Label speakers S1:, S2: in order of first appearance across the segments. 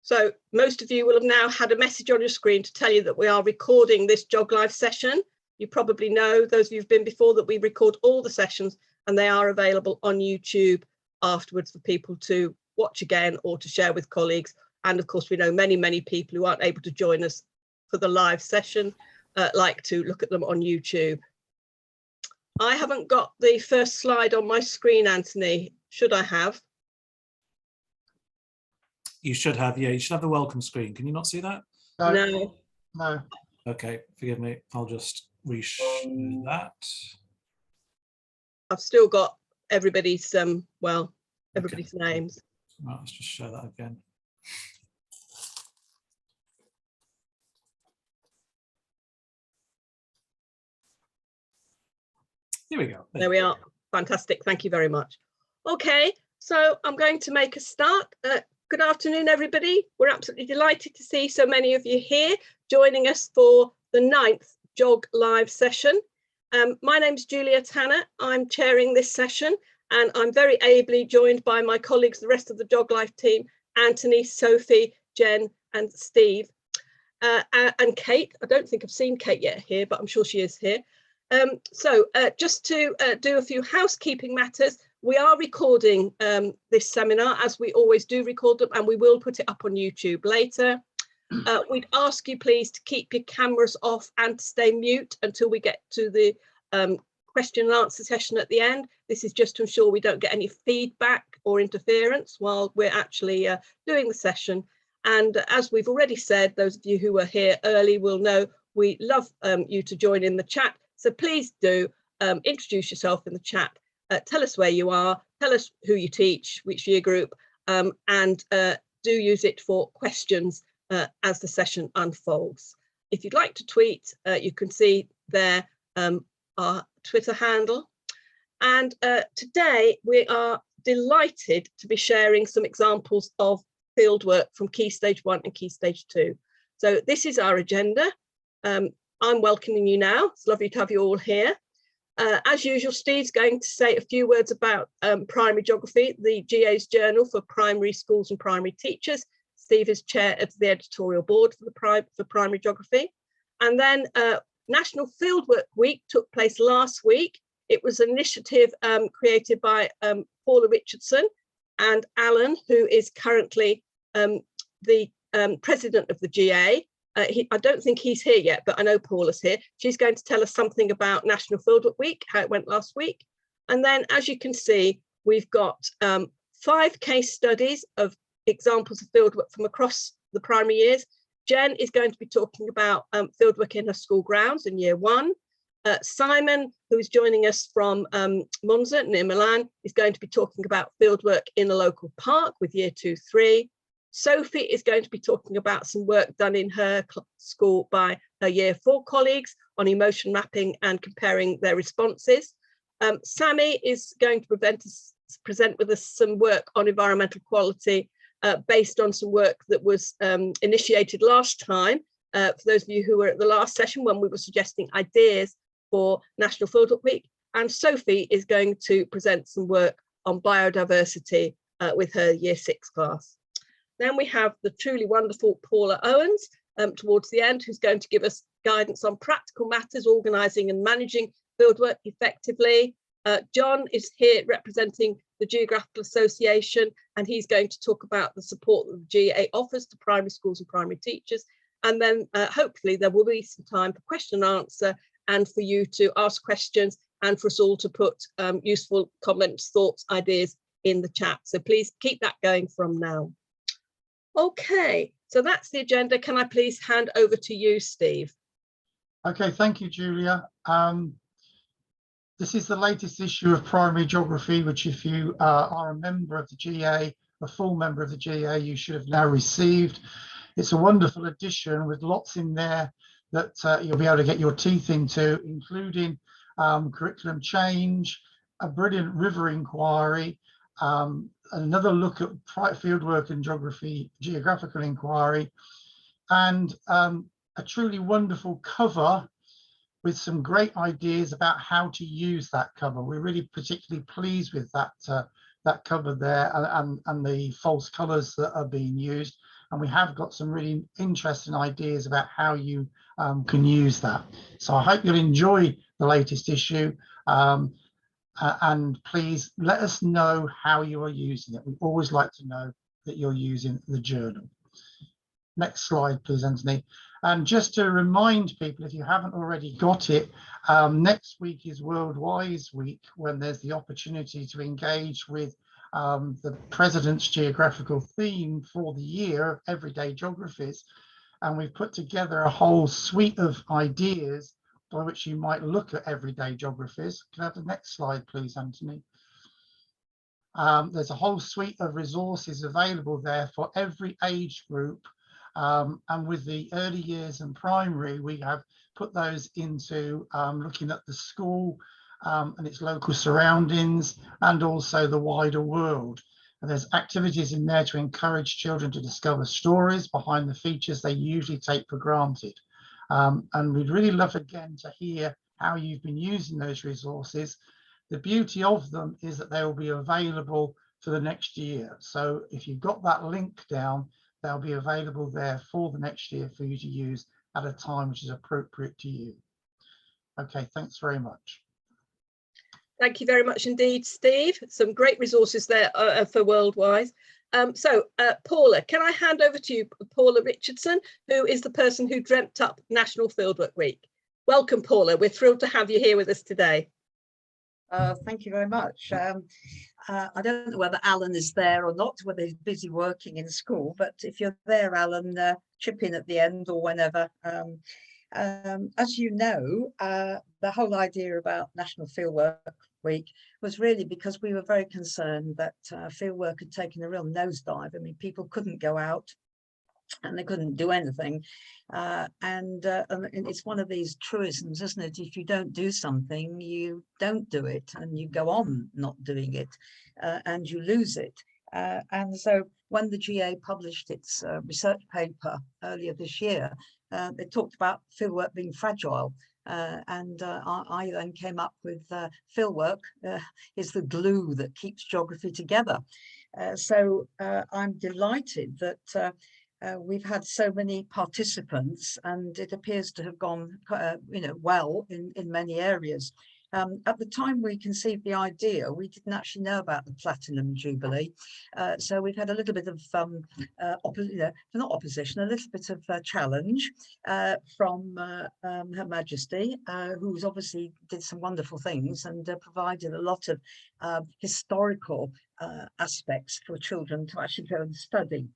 S1: So most of you will have now had a message on your screen to tell you that we are recording this GeogLive session. You probably know, those of you who've been before, that we record all the sessions and they are available on YouTube afterwards for people to watch again or to share with colleagues. And of course, we know many people who aren't able to join us for the live session like to look at them on YouTube. I haven't got the first slide on my screen, Anthony. Should I have?
S2: You should have, yeah, you should have the welcome screen. Can you not see that?
S1: No.
S2: Okay, forgive me. I'll just reshare that.
S1: I've still got everybody's, everybody's names.
S2: Right, let's just share that again. Here we go.
S1: There we are. Fantastic. Thank you very much. Okay, so I'm going to make a start. Good afternoon, everybody. We're absolutely delighted to see so many of you here joining us for the 9th GeogLive session. My name's Julia Tanner. I'm chairing this session, and I'm very ably joined by my colleagues, the rest of the GeogLive team, Anthony, Sophie, Jen, and Steve, and Kate. I don't think I've seen Kate yet here, but I'm sure she is here. Just to do a few housekeeping matters, we are recording this seminar, as we always do record them, and we will put it up on YouTube later. We'd ask you please to keep your cameras off and to stay mute until we get to the question and answer session at the end. This is just to ensure we don't get any feedback or interference while we're actually doing the session. And as we've already said, those of you who were here early will know we love you to join in the chat. So please do introduce yourself in the chat. Tell us where you are, tell us who you teach, which year group, and do use it for questions as the session unfolds. If you'd like to tweet, you can see there our Twitter handle. And today we are delighted to be sharing some examples of fieldwork from Key Stage 1 and Key Stage 2. So this is our agenda. I'm welcoming you now. It's lovely to have you all here. As usual, Steve's going to say a few words about primary geography, the GA's journal for primary schools and primary teachers. Steve is chair of the editorial board for primary geography. And then National Fieldwork Week took place last week. It was an initiative created by Paula Richardson and Alan, who is currently the president of the GA. I don't think he's here yet, but I know Paula's here. She's going to tell us something about National Fieldwork Week, how it went last week. And then, as you can see, we've got 5 case studies of examples of fieldwork from across the primary years. Jen is going to be talking about fieldwork in her school grounds in year 1. Simon, who is joining us from Monza near Milan, is going to be talking about fieldwork in a local park with year 2-3. Sophie is going to be talking about some work done in her school by her year 4 colleagues on emotion mapping and comparing their responses. Sammy is going to present with us some work on environmental quality based on some work that was initiated last time. For those of you who were at the last session when we were suggesting ideas for National Fieldwork Week. And Sophie is going to present some work on biodiversity with her year 6 class. Then we have the truly wonderful Paula Owens towards the end, who's going to give us guidance on practical matters, organising and managing fieldwork effectively. John is here representing the Geographical Association, and he's going to talk about the support that the GA offers to primary schools and primary teachers. And then hopefully there will be some time for question and answer, and for you to ask questions, and for us all to put useful comments, thoughts, ideas in the chat. So please keep that going from now. Okay, so that's the agenda. Can I please hand over to you, Steve?
S3: Okay, thank you, Julia. This is the latest issue of Primary Geography, which if you are a member of the GA, a full member of the GA, you should have now received. It's a wonderful edition with lots in there that you'll be able to get your teeth into, including curriculum change, a brilliant river inquiry, another look at fieldwork and geographical inquiry, and a truly wonderful cover with some great ideas about how to use that cover. We're really particularly pleased with that that cover there, and the false colours that are being used. and we have got some really interesting ideas about how you can use that. So I hope you'll enjoy the latest issue, and please let us know how you are using it. We always like to know that you're using the journal. Next slide, please, Anthony. And just to remind people, if you haven't already got it, next week is World Wise Week, when there's the opportunity to engage with the President's geographical theme for the year, Everyday Geographies. And we've put together a whole suite of ideas by which you might look at everyday geographies. Can I have the next slide, please, Anthony? There's a whole suite of resources available there for every age group. And with the early years and primary, we have put those into looking at the school and its local surroundings, and also the wider world. And there's activities in there to encourage children to discover stories behind the features they usually take for granted. And we'd really love again to hear how you've been using those resources. The beauty of them is that they will be available for the next year. So if you've got that link down, they'll be available there for the next year for you to use at a time which is appropriate to you. Okay, thanks very much.
S1: Thank you very much indeed, Steve. Some great resources there for Worldwise. Paula, can I hand over to you, Paula Richardson, who is the person who dreamt up National Fieldwork Week. Welcome, Paula. We're thrilled to have you here with us today.
S4: Thank you very much. I don't know whether Alan is there or not, whether he's busy working in school, but if you're there, Alan, chip in at the end or whenever. As you know, the whole idea about National Fieldwork Week was really because we were very concerned that fieldwork had taken a real nosedive. I mean, people couldn't go out and they couldn't do anything. And it's one of these truisms, isn't it? If you don't do something, you don't do it, and you go on not doing it, and you lose it. And so when the GA published its research paper earlier this year, they talked about fieldwork being fragile. I then came up with fieldwork is the glue that keeps geography together. So I'm delighted that we've had so many participants, and it appears to have gone well in many areas. At the time we conceived the idea, we didn't actually know about the Platinum Jubilee. So we've had a little bit of, not opposition, a little bit of challenge from Her Majesty, who's obviously did some wonderful things and provided a lot of historical aspects for children to actually go and study.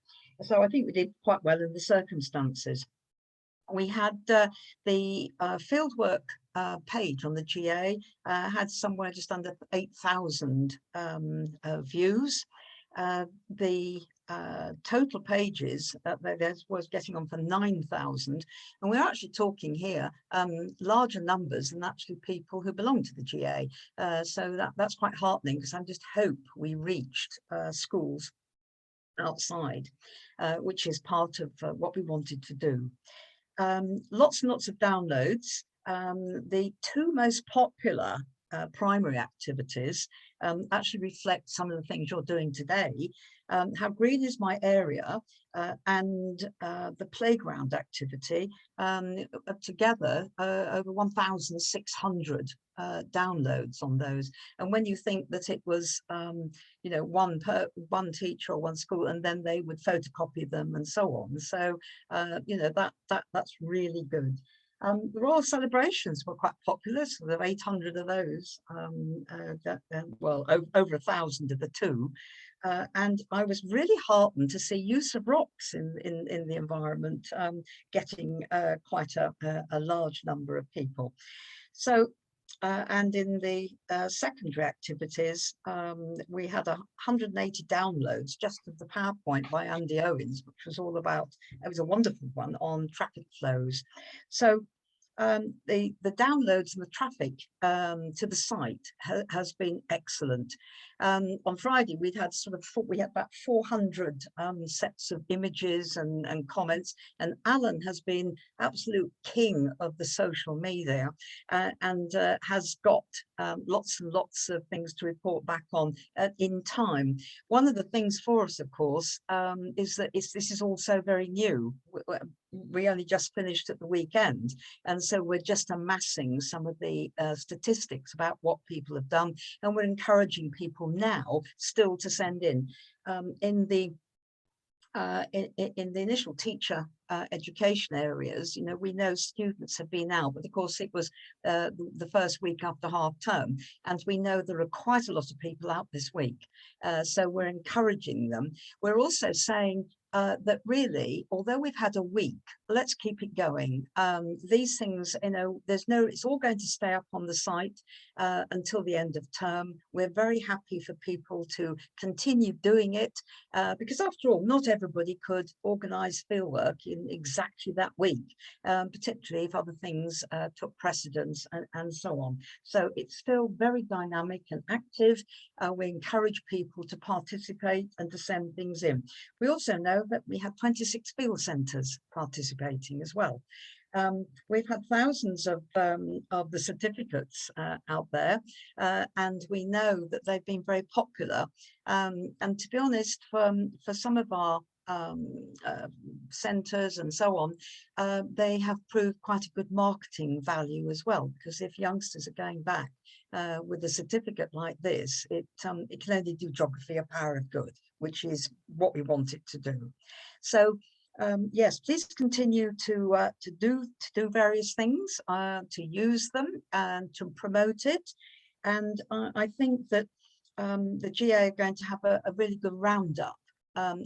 S4: So I think we did quite well in the circumstances. We had the fieldwork page on the GA had somewhere just under 8,000 views. The total pages was getting on for 9,000, and we're actually talking here larger numbers than actually people who belong to the GA. So that's quite heartening, because I just hope we reached schools outside, which is part of what we wanted to do. Lots and lots of downloads. The two most popular primary activities actually reflect some of the things you're doing today. How Green Is My Area and the playground activity, together over 1,600 downloads on those. And when you think that it was one teacher or one school, and then they would photocopy them and so on, so that's really good. The Royal Celebrations were quite popular, so there are 800 of those, well, over 1,000 of the two. And I was really heartened to see use of rocks in the environment, getting quite a large number of people. So, and in the secondary activities, we had 180 downloads just of the PowerPoint by Andy Owens, which was all about, it was a wonderful one on traffic flows. So the downloads and the traffic to the site has been excellent. On Friday, we had about 400 sets of images and comments, and Alan has been absolute king of the social media and has got lots and lots of things to report back on in time. One of the things for us, of course, is that this is also very new. We only just finished at the weekend, and so we're just amassing some of the statistics about what people have done, and we're encouraging people now still to send in. In the initial teacher education areas, you know, we know students have been out, but of course it was the first week after half term, and we know there are quite a lot of people out this week, so we're encouraging them. We're also saying that really, although we've had a week, let's keep it going. These things, you know, it's all going to stay up on the site until the end of term. We're very happy for people to continue doing it because after all, not everybody could organise fieldwork in exactly that week, particularly if other things took precedence and so on. So it's still very dynamic and active. We encourage people to participate and to send things in. We also know that we have 26 field centres participating as well. We've had thousands of the certificates out there, and we know that they've been very popular. And to be honest, for some of our centres and so on, they have proved quite a good marketing value as well, because if youngsters are going back with a certificate like this, it can only do geography a power of good, which is what we want it to do. So yes, please continue to do various things, to use them and to promote it. And I think that the GA are going to have a really good roundup,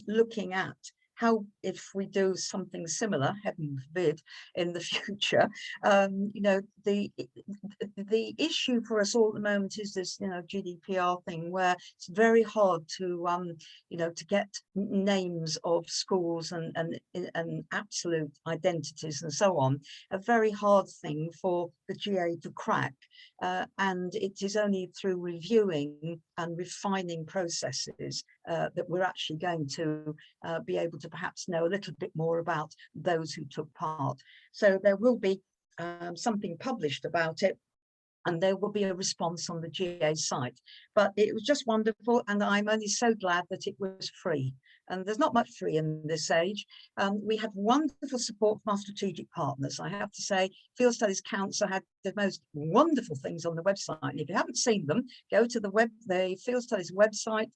S4: looking at how, if we do something similar, heaven forbid, in the future, you know, the issue for us all at the moment is this, you know, GDPR thing, where it's very hard to, you know, to get names of schools and absolute identities and so on. A very hard thing for the GA to crack, and it is only through reviewing and refining processes that we're actually going to be able to perhaps know a little bit more about those who took part. So there will be something published about it, and there will be a response on the GA site. But it was just wonderful, and I'm only so glad that it was free. And there's not much free in this age. We had wonderful support from our strategic partners. I have to say, Field Studies Council had the most wonderful things on the website. And if you haven't seen them, go to the Field Studies website,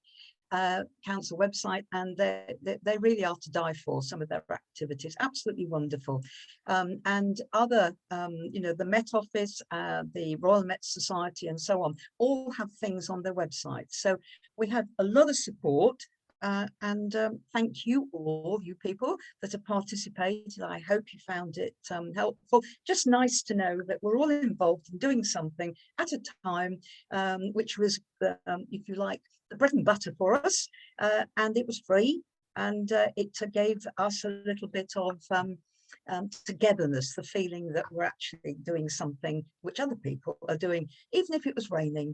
S4: council website, and they really are to die for. Some of their activities, absolutely wonderful. And other, you know, the Met Office, the Royal Met Society and so on, all have things on their website. So we had a lot of support. And thank you all, you people that have participated. I hope you found it helpful. Just nice to know that we're all involved in doing something at a time, which was, if you like, the bread and butter for us, and it was free, and it gave us a little bit of togetherness, the feeling that we're actually doing something which other people are doing, even if it was raining.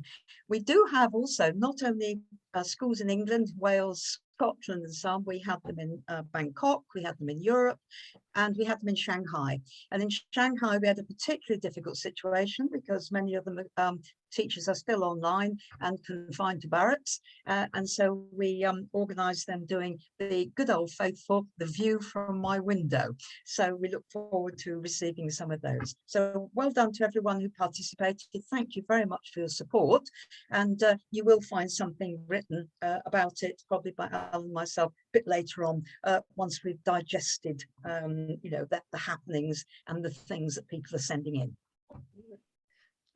S4: We do have also not only schools in England, Wales, Scotland and so on. We had them in Bangkok, we had them in Europe, and we had them in Shanghai. And in Shanghai, we had a particularly difficult situation because many of them teachers are still online and confined to barracks. And so we organised them doing the good old faithful, the view from my window. So we look forward to receiving some of those. So well done to everyone who participated. Thank you very much for your support. And you will find something written about it, probably by Alan and myself, a bit later on, once we've digested, you know, the happenings and the things that people are sending in.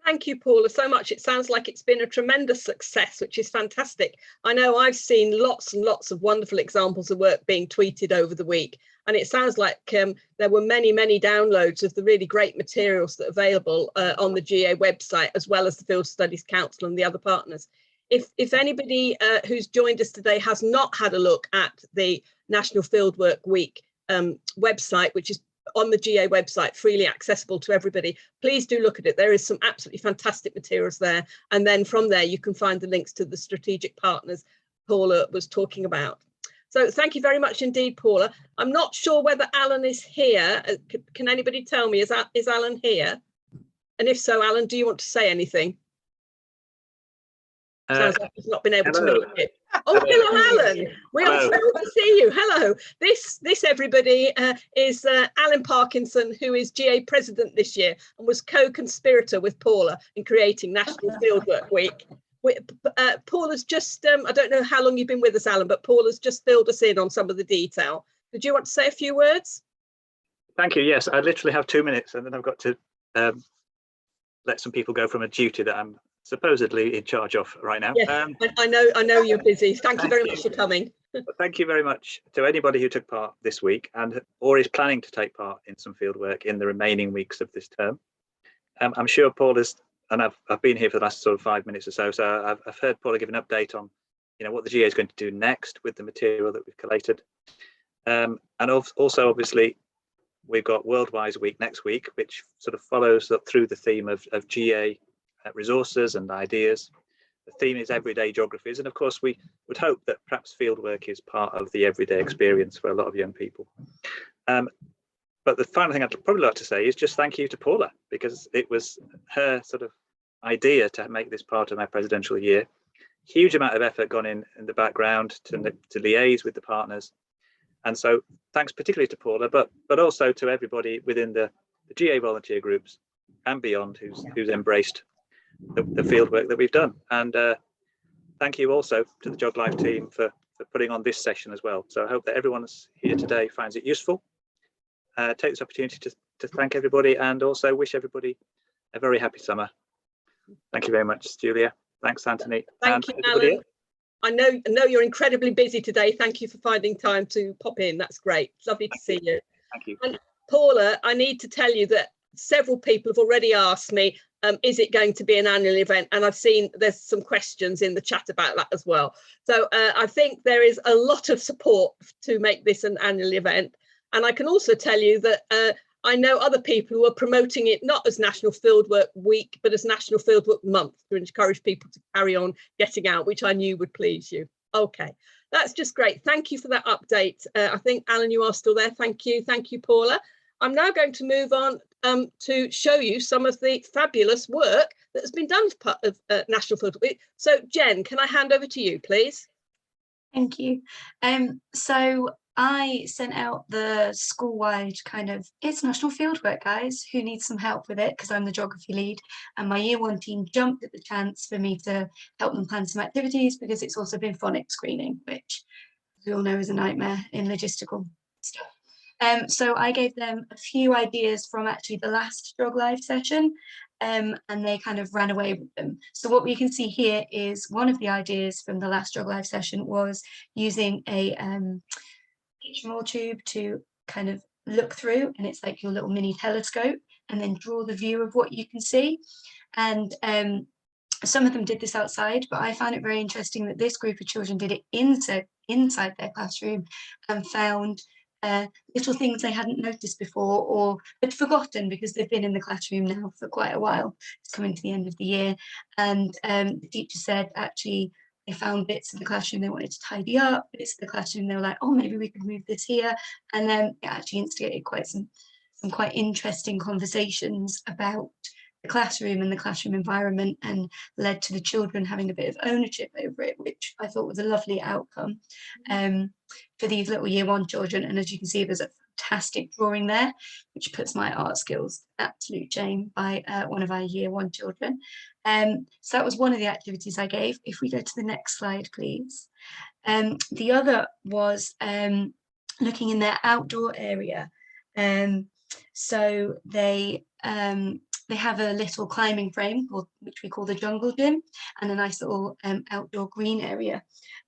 S1: Thank you, Paula, so much. It sounds like it's been a tremendous success, which is fantastic. I know I've seen lots and lots of wonderful examples of work being tweeted over the week, and it sounds like there were many, many downloads of the really great materials that are available on the GA website, as well as the Field Studies Council and the other partners. If anybody who's joined us today has not had a look at the National Fieldwork Week website, which is on the GA website, freely accessible to everybody. Please do look at it. There is some absolutely fantastic materials there. And then from there, you can find the links to the strategic partners Paula was talking about. So thank you very much indeed, Paula. I'm not sure whether Alan is here. Can anybody tell me, is Alan here? And if so, Alan, do you want to say anything? Sounds like he's not been able to make it. Oh, hello, Alan. We are thrilled to see you. Hello. This everybody, is Alan Parkinson, who is GA president this year and was co-conspirator with Paula in creating National Fieldwork Week. Paula's just, I don't know how long you've been with us, Alan, but Paula's just filled us in on some of the detail. Did you want to say a few words?
S5: Thank you. Yes, I literally have 2 minutes and then I've got to let some people go from a duty that I'm supposedly in charge of right now.
S1: Yes, I know you're busy. Thank you very much for coming.
S5: Thank you very much to anybody who took part this week and or is planning to take part in some field work in the remaining weeks of this term. I'm sure Paul has, and I've been here for the last sort of 5 minutes or so, so I've heard Paula give an update on, you know, what the GA is going to do next with the material that we've collated. And also, obviously, we've got Worldwise Week next week, which sort of follows up through the theme of GA resources and ideas. The theme is everyday geographies, and of course we would hope that perhaps fieldwork is part of the everyday experience for a lot of young people. But the final thing I'd probably like to say is just thank you to Paula, because it was her sort of idea to make this part of my presidential year. Huge amount of effort gone in the background to liaise with the partners, and so thanks particularly to Paula, but also to everybody within the GA volunteer groups and beyond who's embraced the field work that we've done. And thank you also to the GeogLive team for putting on this session as well. So I hope that everyone here today finds it useful. Take this opportunity to thank everybody and also wish everybody a very happy summer. Thank you very much, Julia. Thanks, Anthony.
S1: Thank you, Alan. I know you're incredibly busy today. Thank you for finding time to pop in. That's great. It's lovely to see you.
S5: Thank you.
S1: And Paula, I need to tell you that several people have already asked me, is it going to be an annual event? And I've seen there's some questions in the chat about that as well. So I think there is a lot of support to make this an annual event. And I can also tell you that I know other people who are promoting it not as National Fieldwork Week, but as National Fieldwork Month to encourage people to carry on getting out, which I knew would please you. Okay, that's just great. Thank you for that update. I think, Alan, you are still there. Thank you. Thank you, Paula. I'm now going to move on to show you some of the fabulous work that has been done as part of National Fieldwork Week. So, Jen, can I hand over to you, please?
S6: Thank you. So I sent out the school-wide kind of, it's National Fieldwork, guys, who needs some help with it, because I'm the geography lead, and my year one team jumped at the chance for me to help them plan some activities, because it's also been phonics screening, which we all know is a nightmare in logistical stuff. So I gave them a few ideas from actually the last GeogLive session, and they kind of ran away with them. So what we can see here is one of the ideas from the last GeogLive session was using a picture tube to kind of look through, and it's like your little mini telescope, and then draw the view of what you can see. And some of them did this outside, but I found it very interesting that this group of children did it inside their classroom and found little things they hadn't noticed before or had forgotten, because they've been in the classroom now for quite a while. It's coming to the end of the year, and the teacher said actually they found bits of the classroom they wanted to tidy up, bits of the classroom they were like, oh, maybe we could move this here, and then it actually instigated quite some quite interesting conversations about the classroom and the classroom environment, and led to the children having a bit of ownership over it, which I thought was a lovely outcome for these little year one children. And as you can see, there's a fantastic drawing there, which puts my art skills absolute shame, by one of our year one children. So that was one of the activities I gave. If we go to the next slide, please. The other was looking in their outdoor area. So they have a little climbing frame, which we call the jungle gym, and a nice little outdoor green area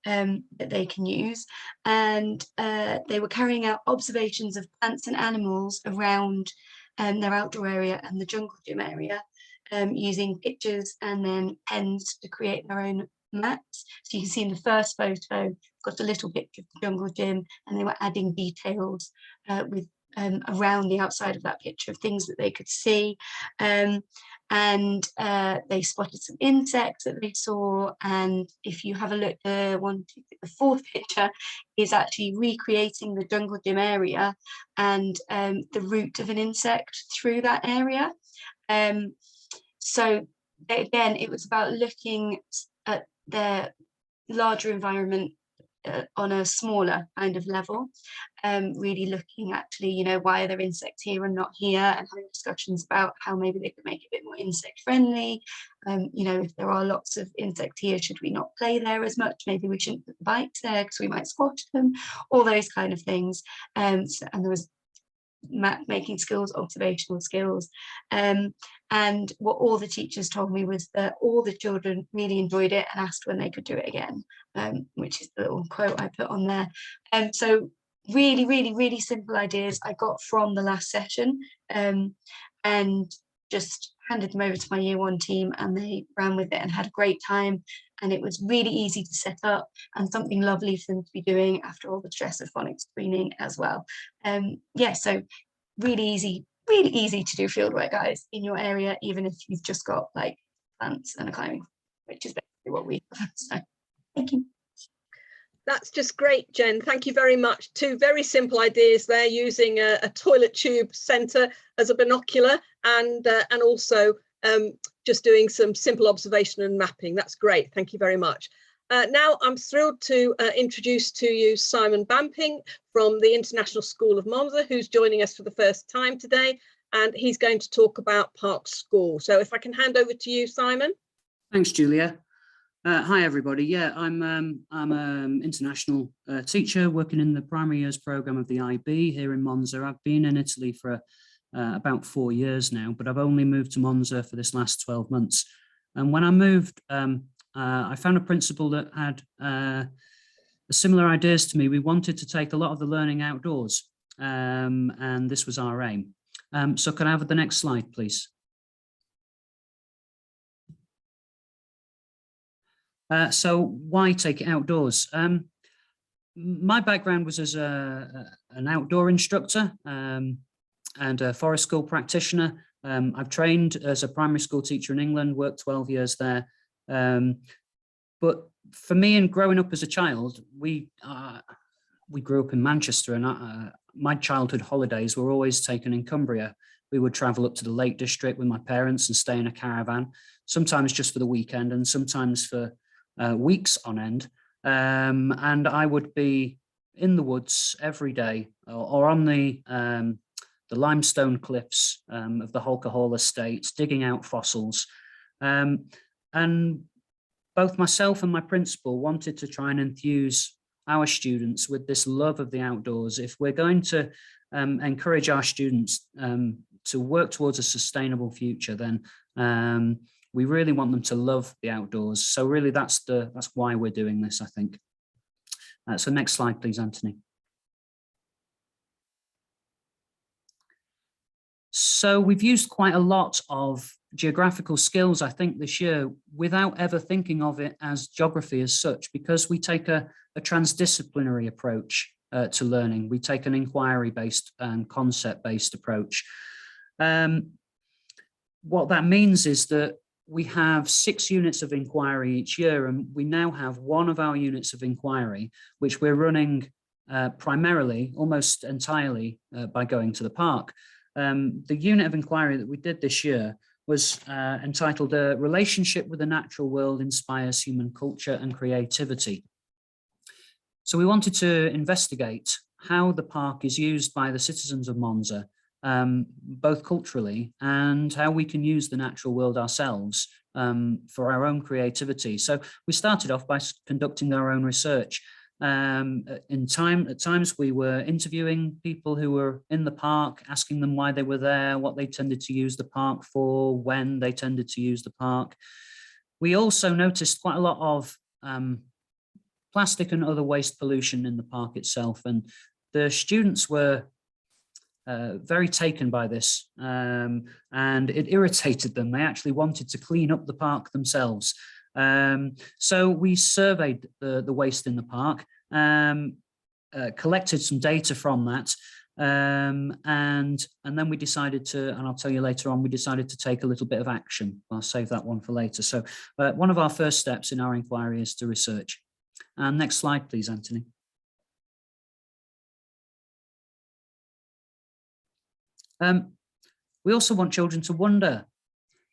S6: that they can use. And they were carrying out observations of plants and animals around their outdoor area and the jungle gym area, using pictures and then pens to create their own maps. So you can see in the first photo, got a little picture of the jungle gym, and they were adding details with around the outside of that picture of things that they could see. And they spotted some insects that they saw. And if you have a look, the fourth picture is actually recreating the jungle gym area and the route of an insect through that area. So again, it was about looking at their larger environment on a smaller kind of level, really looking actually, you know, why are there insects here and not here, and having discussions about how maybe they could make it a bit more insect friendly. You know, if there are lots of insects here, should we not play there as much? Maybe we shouldn't put the bikes there because we might squash them, all those kind of things. And there was map making skills, observational skills, and what all the teachers told me was that all the children really enjoyed it and asked when they could do it again, which is the little quote I put on there. So really, really, really simple ideas I got from the last session, and just handed them over to my year one team, and they ran with it and had a great time. And it was really easy to set up and something lovely for them to be doing after all the stress of phonics screening as well. Yeah, so really easy to do fieldwork, guys, in your area, even if you've just got like plants and a climbing, which is basically what we have. So thank you.
S1: That's just great, Jen. Thank you very much. Two very simple ideas there, using a toilet tube centre as a binocular, and also just doing some simple observation and mapping. That's great. Thank you very much. Now I'm thrilled to introduce to you Simon Bamping from the International School of Monza, who's joining us for the first time today, and he's going to talk about Park School. So if I can hand over to you, Simon.
S7: Thanks, Julia. Hi, everybody. Yeah, I'm an international teacher working in the primary years programme of the IB here in Monza. I've been in Italy for about 4 years now, but I've only moved to Monza for this last 12 months. And when I moved, I found a principal that had similar ideas to me. We wanted to take a lot of the learning outdoors, and this was our aim. So can I have the next slide, please? So why take it outdoors? My background was as an outdoor instructor and a forest school practitioner. I've trained as a primary school teacher in England, worked 12 years there. But for me, and growing up as a child, we grew up in Manchester, and my childhood holidays were always taken in Cumbria. We would travel up to the Lake District with my parents and stay in a caravan, sometimes just for the weekend and sometimes for weeks on end. And I would be in the woods every day, or on the limestone cliffs of the Holker Hall estate, digging out fossils. And both myself and my principal wanted to try and enthuse our students with this love of the outdoors. If we're going to encourage our students to work towards a sustainable future, then we really want them to love the outdoors. So really that's why we're doing this, I think. So next slide, please, Anthony. So we've used quite a lot of geographical skills, I think, this year without ever thinking of it as geography as such, because we take a transdisciplinary approach to learning. We take an inquiry-based and concept-based approach. What that means is that we have 6 units of inquiry each year, and we now have one of our units of inquiry, which we're running primarily, almost entirely, by going to the park. The unit of inquiry that we did this year was entitled "A Relationship with the Natural World Inspires Human Culture and Creativity." So we wanted to investigate how the park is used by the citizens of Monza, both culturally, and how we can use the natural world ourselves for our own creativity. So we started off by conducting our own research. At times we were interviewing people who were in the park, asking them why they were there, what they tended to use the park for, when they tended to use the park. We also noticed quite a lot of plastic and other waste pollution in the park itself, and the students were very taken by this, and it irritated them. They actually wanted to clean up the park themselves. So we surveyed the waste in the park, collected some data from that, And then we decided to, and I'll tell you later on, we decided to take a little bit of action. I'll save that one for later. So one of our first steps in our inquiry is to research. Next slide, please, Anthony. We also want children to wonder.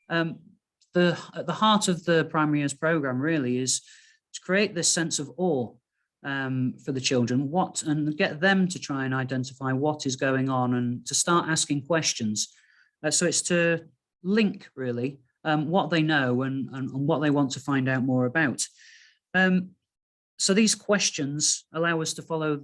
S7: At the heart of the primary years programme really is to create this sense of awe for the children, and get them to try and identify what is going on and to start asking questions. So it's to link really what they know and what they want to find out more about. So these questions allow us to follow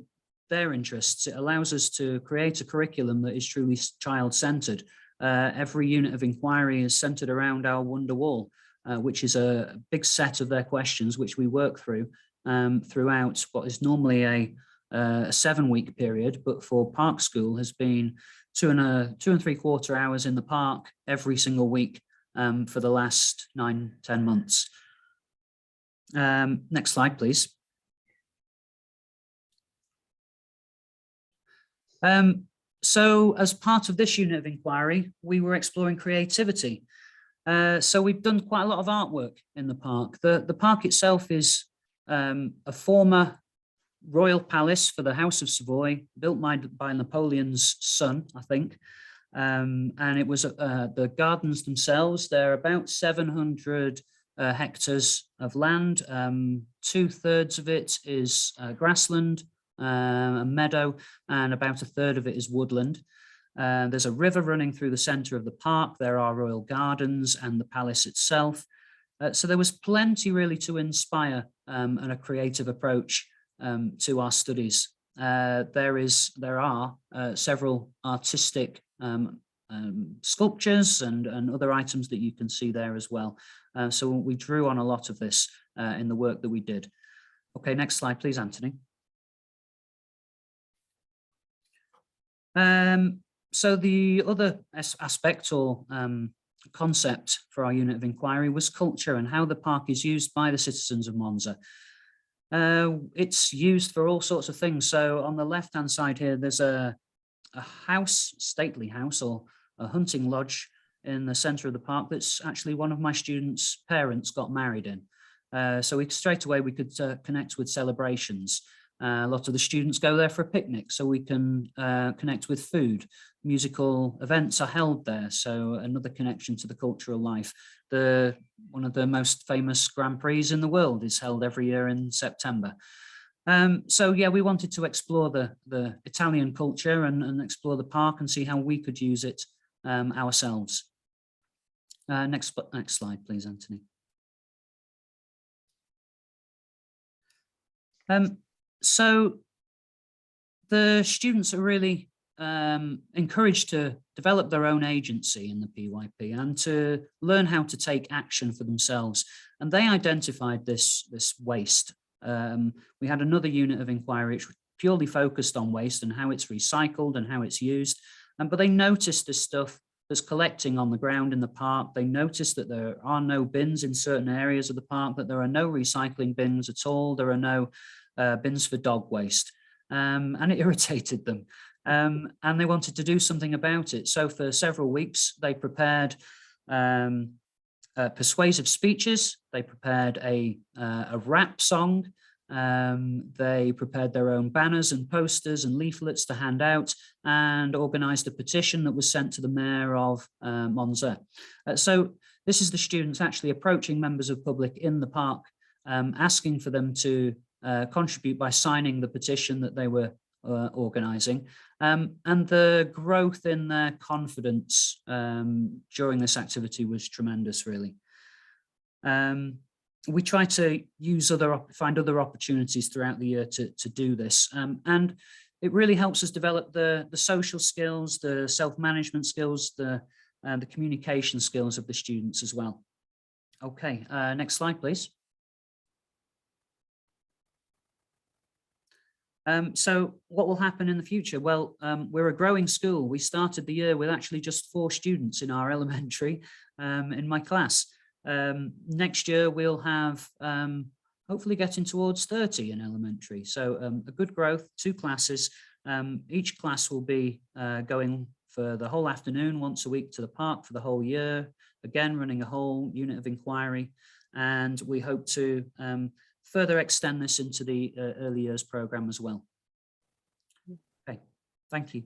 S7: their interests. It allows us to create a curriculum that is truly child-centred. Every unit of inquiry is centred around our Wonder Wall, which is a big set of their questions which we work through throughout what is normally a 7-week period, but for Park School has been 2 and 3/4 hours in the park every single week for the last 9-10 months. Next slide, please. So as part of this unit of inquiry, we were exploring creativity. So we've done quite a lot of artwork in the park. The park itself is a former royal palace for the House of Savoy, built by Napoleon's son, I think. And it was the gardens themselves, they're about 700 hectares of land. 2/3 of it is grassland, a meadow, and about 1/3 of it is woodland. There's a river running through the centre of the park. There are royal gardens and the palace itself. So there was plenty really to inspire and a creative approach to our studies. There are several artistic sculptures and other items that you can see there as well. So we drew on a lot of this in the work that we did. Okay, next slide, please, Anthony. So the other aspect or concept for our unit of inquiry was culture and how the park is used by the citizens of Monza. It's used for all sorts of things. So on the left-hand side here, there's a house, stately house, or a hunting lodge in the centre of the park that's actually one of my students' parents got married in. So straight away we could connect with celebrations. A lot of the students go there for a picnic, so we can connect with food. Musical events are held there, so another connection to the cultural life. One of the most famous Grand Prix in the world is held every year in September. So yeah, we wanted to explore the Italian culture and explore the park and see how we could use it ourselves. Next slide, please, Anthony. So the students are really encouraged to develop their own agency in the PYP and to learn how to take action for themselves. And they identified this waste. We had another unit of inquiry which purely focused on waste and how it's recycled and how it's used. But they noticed this stuff that's collecting on the ground in the park. They noticed that there are no bins in certain areas of the park, that there are no recycling bins at all. There are no bins for dog waste. And it irritated them. And they wanted to do something about it. So for several weeks, they prepared persuasive speeches. They prepared a rap song. They prepared their own banners and posters and leaflets to hand out and organised a petition that was sent to the mayor of Monza. So this is the students actually approaching members of public in the park, asking for them to contribute by signing the petition that they were organising. And the growth in their confidence during this activity was tremendous, really. We try to find other opportunities throughout the year to do this. And it really helps us develop the social skills, the self-management skills, the communication skills of the students as well. Okay, next slide, please. So what will happen in the future? Well, we're a growing school. We started the year with actually just 4 students in our elementary in my class. Next year we'll have hopefully getting towards 30 in elementary. So a good growth, 2 classes, Each class will be going for the whole afternoon, once a week, to the park for the whole year, again running a whole unit of inquiry, and we hope to further extend this into the early years programme as well. Okay, thank you.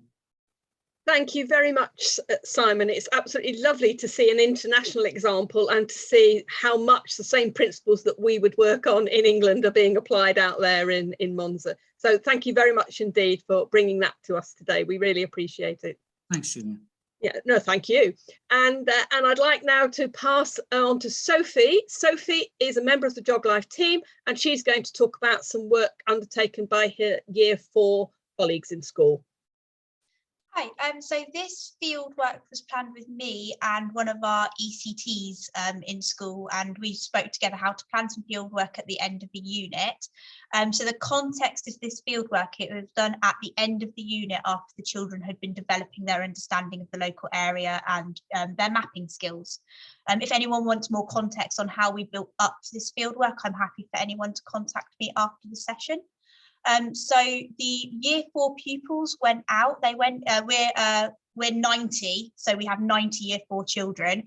S1: Thank you very much, Simon. It's absolutely lovely to see an international example and to see how much the same principles that we would work on in England are being applied out there in Monza. So thank you very much indeed for bringing that to us today. We really appreciate it.
S7: Thanks, Julia.
S1: Yeah, no, thank you. And I'd like now to pass on to Sophie. Sophie is a member of the GeogLive team, and she's going to talk about some work undertaken by her Year 4 colleagues in school.
S8: Hi, so this field work was planned with me and one of our ECTs in school, and we spoke together how to plan some field work at the end of the unit. So the context of this field work, it was done at the end of the unit after the children had been developing their understanding of the local area and their mapping skills. If anyone wants more context on how we built up to this field work, I'm happy for anyone to contact me after the session. So the Year 4 pupils went out. They went. We're 90, so we have 90 Year 4 children.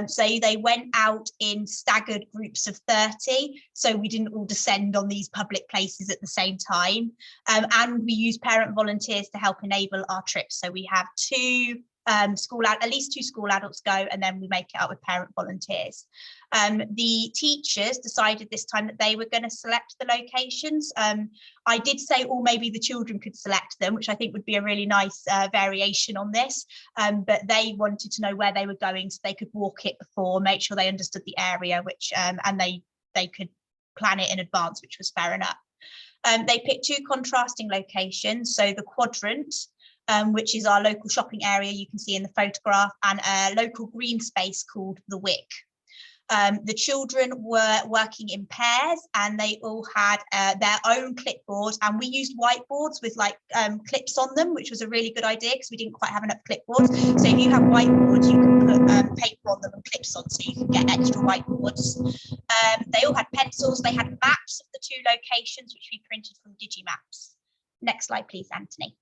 S8: So they went out in staggered groups of 30. So we didn't all descend on these public places at the same time. And we use parent volunteers to help enable our trips. So we have at least 2 school adults go, and then we make it up with parent volunteers. The teachers decided this time that they were going to select the locations. I did say, maybe the children could select them, which I think would be a really nice variation on this. But they wanted to know where they were going so they could walk it before, make sure they understood the area, which and they could plan it in advance, which was fair enough. They picked 2 contrasting locations. So the quadrant, which is our local shopping area you can see in the photograph, and a local green space called the Wick. The children were working in pairs, and they all had their own clipboard, and we used whiteboards with clips on them, which was a really good idea because we didn't quite have enough clipboards. So if you have whiteboards, you can put paper on them and clips on, so you can get extra whiteboards. They all had pencils. They had maps of the 2 locations, which we printed from Digimaps. Next slide, please, Anthony.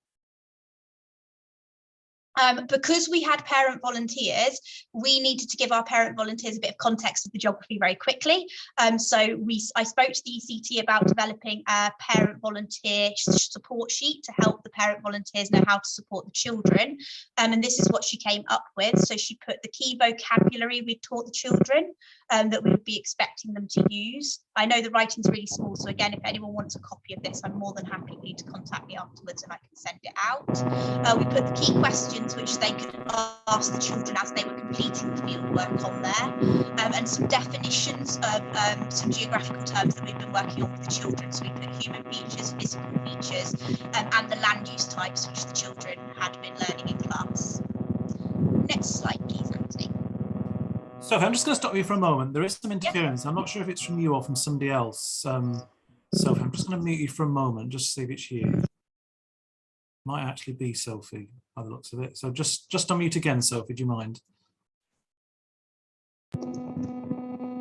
S8: Because we had parent volunteers, we needed to give our parent volunteers a bit of context of the geography very quickly. So I spoke to the ECT about developing a parent volunteer support sheet to help the parent volunteers know how to support the children. And this is what she came up with. So she put the key vocabulary we taught the children that we would be expecting them to use. I know the writing's really small, so again, if anyone wants a copy of this, I'm more than happy for you to contact me afterwards and I can send it out. We put the key questions which they could ask the children as they were completing the field work on there, and some definitions of some geographical terms that we've been working on with the children. So we put human features, physical features, and the land use types which the children had been learning in class. Next slide, please, Anthony.
S2: Sophie, I'm just going to stop you for a moment. There is some interference. I'm not sure if it's from you or from somebody else. Sophie, I'm just going to mute you for a moment, just to see if it's you. Might actually be Sophie by the looks of it. So just unmute again, Sophie, do you mind?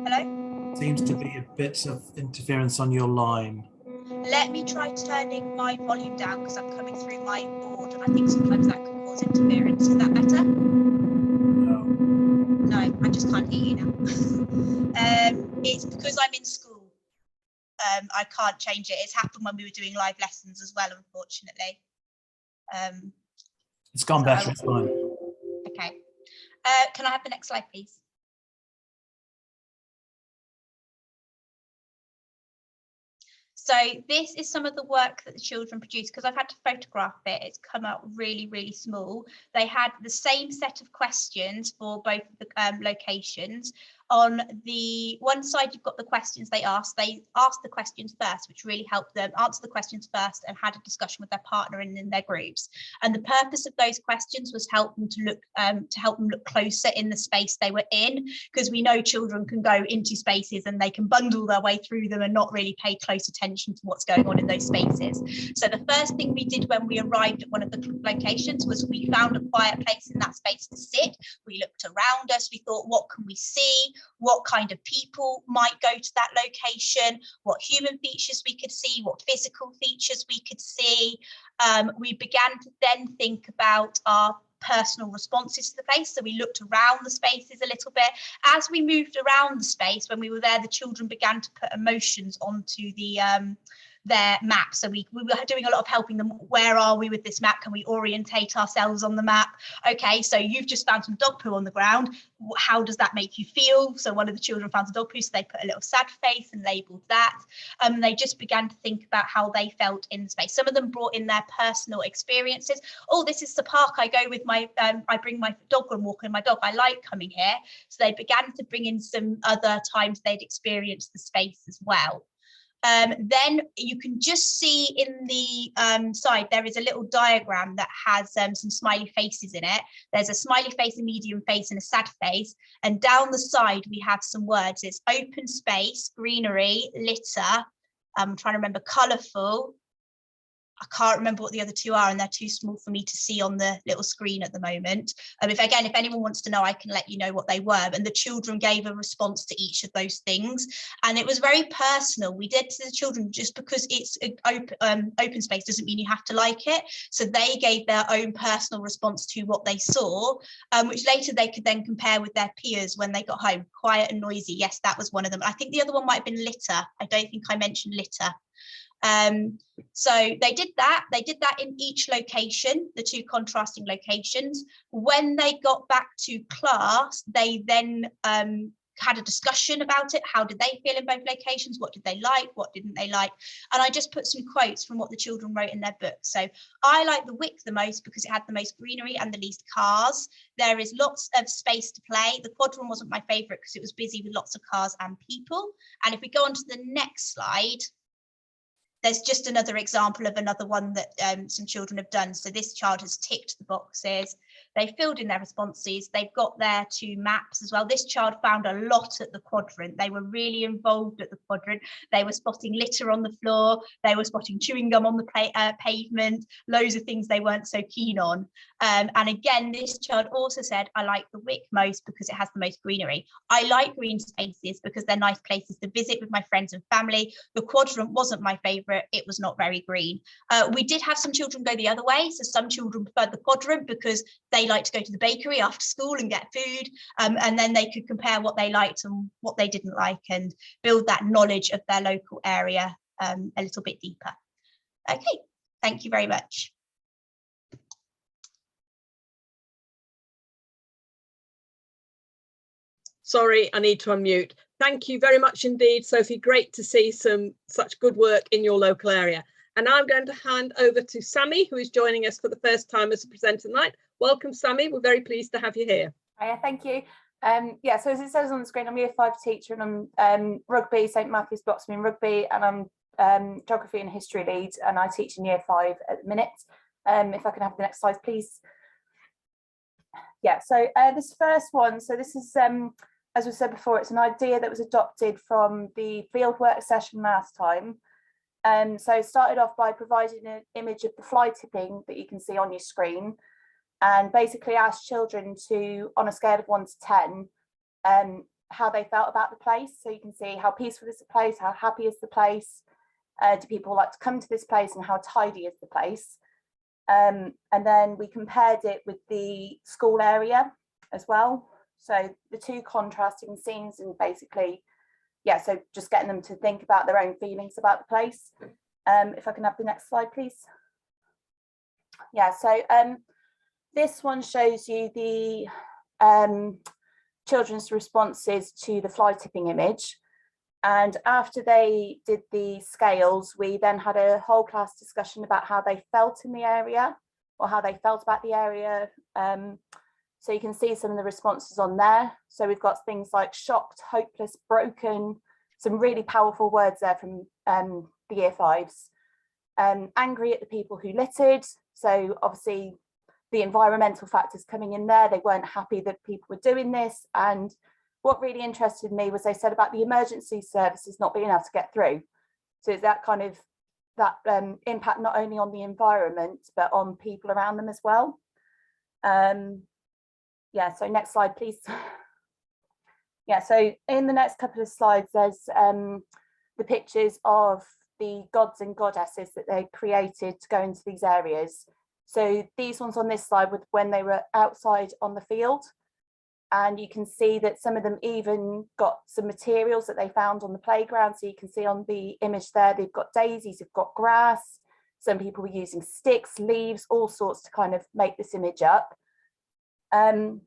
S8: Hello?
S2: Seems to be a bit of interference on your line.
S8: Let me try turning my volume down because I'm coming through my board, and I think sometimes that can cause interference. Is that better? No, I just can't hear you now. It's because I'm in school. I can't change it. It's happened when we were doing live lessons as well, unfortunately.
S2: It's gone better, it's fine.
S8: Okay. Can I have the next slide, please? So this is some of the work that the children produced, because I've had to photograph it. It's come out really, really small. They had the same set of questions for both of the locations. On the one side, you've got the questions they asked. They asked the questions first, which really helped them answer the questions first and had a discussion with their partner and in their groups. And the purpose of those questions was help them to help them look closer in the space they were in, because we know children can go into spaces and they can bundle their way through them and not really pay close attention to what's going on in those spaces. So the first thing we did when we arrived at one of the locations was we found a quiet place in that space to sit. We looked around us. We thought, what can we see? what kind of people might go to that location, what human features we could see, what physical features we could see. We began to then think about our personal responses to the place. So we looked around the spaces a little bit. As we moved around the space, when we were there, the children began to put emotions onto their map. So we were doing a lot of helping them. Where are we with this map? Can we orientate ourselves on the map? Okay, so you've just found some dog poo on the ground. How does that make you feel? So one of the children found a dog poo, so they put a little sad face and labeled that. They just began to think about how they felt in the space. Some of them brought in their personal experiences. Oh, this is the park I go with my, I bring my dog and walk with my dog. I like coming here. So they began to bring in some other times they'd experienced the space as well. Then you can just see in the side, there is a little diagram that has some smiley faces in it. There's a smiley face, a medium face and a sad face. And down the side, we have some words. It's open space, greenery, litter. I'm trying to remember, colourful. I can't remember what the other two are, and they're too small for me to see on the little screen at the moment. If anyone wants to know, I can let you know what they were. And the children gave a response to each of those things, and it was very personal. We did to the children, just because it's open space doesn't mean you have to like it. So they gave their own personal response to what they saw, which later they could then compare with their peers when they got home. Quiet and noisy. Yes, that was one of them. I think the other one might have been litter. I don't think I mentioned litter. So they did that in each location, the two contrasting locations. When they got back to class, they then had a discussion about it. How did they feel in both locations? What did they like? What didn't they like? And I just put some quotes from what the children wrote in their book. So I like the Wick the most because it had the most greenery and the least cars. There is lots of space to play. The Quadroon wasn't my favourite because it was busy with lots of cars and people. And if we go on to the next slide, there's just another example of another one that some children have done. So this child has ticked the boxes. They filled in their responses. They've got their two maps as well. This child found a lot at the quadrant. They were really involved at the quadrant. They were spotting litter on the floor. They were spotting chewing gum on the pavement, loads of things they weren't so keen on. And again, this child also said, I like the Wick most because it has the most greenery. I like green spaces because they're nice places to visit with my friends and family. The quadrant wasn't my favourite. It was not very green. We did have some children go the other way. So some children preferred the quadrant because they like to go to the bakery after school and get food, and then they could compare what they liked and what they didn't like and build that knowledge of their local area a little bit deeper. Okay, thank you very much.
S1: Sorry, I need to unmute. Thank you very much indeed, Sophie. Great to see such good work in your local area. And now I'm going to hand over to Sammy, who is joining us for the first time as a presenter tonight. Welcome, Sammy. We're very pleased to have you here.
S9: Hiya, thank you. Yeah, so as it says on the screen, I'm a Year 5 teacher and I'm rugby, St Matthew's Bloxham rugby, and I'm geography and history lead, and I teach in Year 5 at the minute. If I can have the next slide, please. Yeah, so this first one, so this is, as we said before, it's an idea that was adopted from the fieldwork session last time. So it started off by providing an image of the fly tipping that you can see on your screen, and basically asked children to, on a scale of 1 to 10, how they felt about the place. So you can see how peaceful is the place, how happy is the place, do people like to come to this place, and how tidy is the place. And then we compared it with the school area as well. So the two contrasting scenes, and basically, yeah, so just getting them to think about their own feelings about the place. If I can have the next slide, please. Yeah, so this one shows you the children's responses to the fly tipping image. And after they did the scales, we then had a whole class discussion about how they felt in the area, or how they felt about the area. So you can see some of the responses on there. So we've got things like shocked, hopeless, broken, some really powerful words there from the Year 5s. Angry at the people who littered. So obviously the environmental factors coming in there, they weren't happy that people were doing this. And what really interested me was they said about the emergency services not being able to get through. So it's that kind of that impact not only on the environment, but on people around them as well. Yeah, so next slide, please. Yeah, so in the next couple of slides, there's the pictures of the gods and goddesses that they created to go into these areas. So these ones on this slide were when they were outside on the field. And you can see that some of them even got some materials that they found on the playground. So you can see on the image there, they've got daisies, they've got grass. Some people were using sticks, leaves, all sorts to kind of make this image up. Next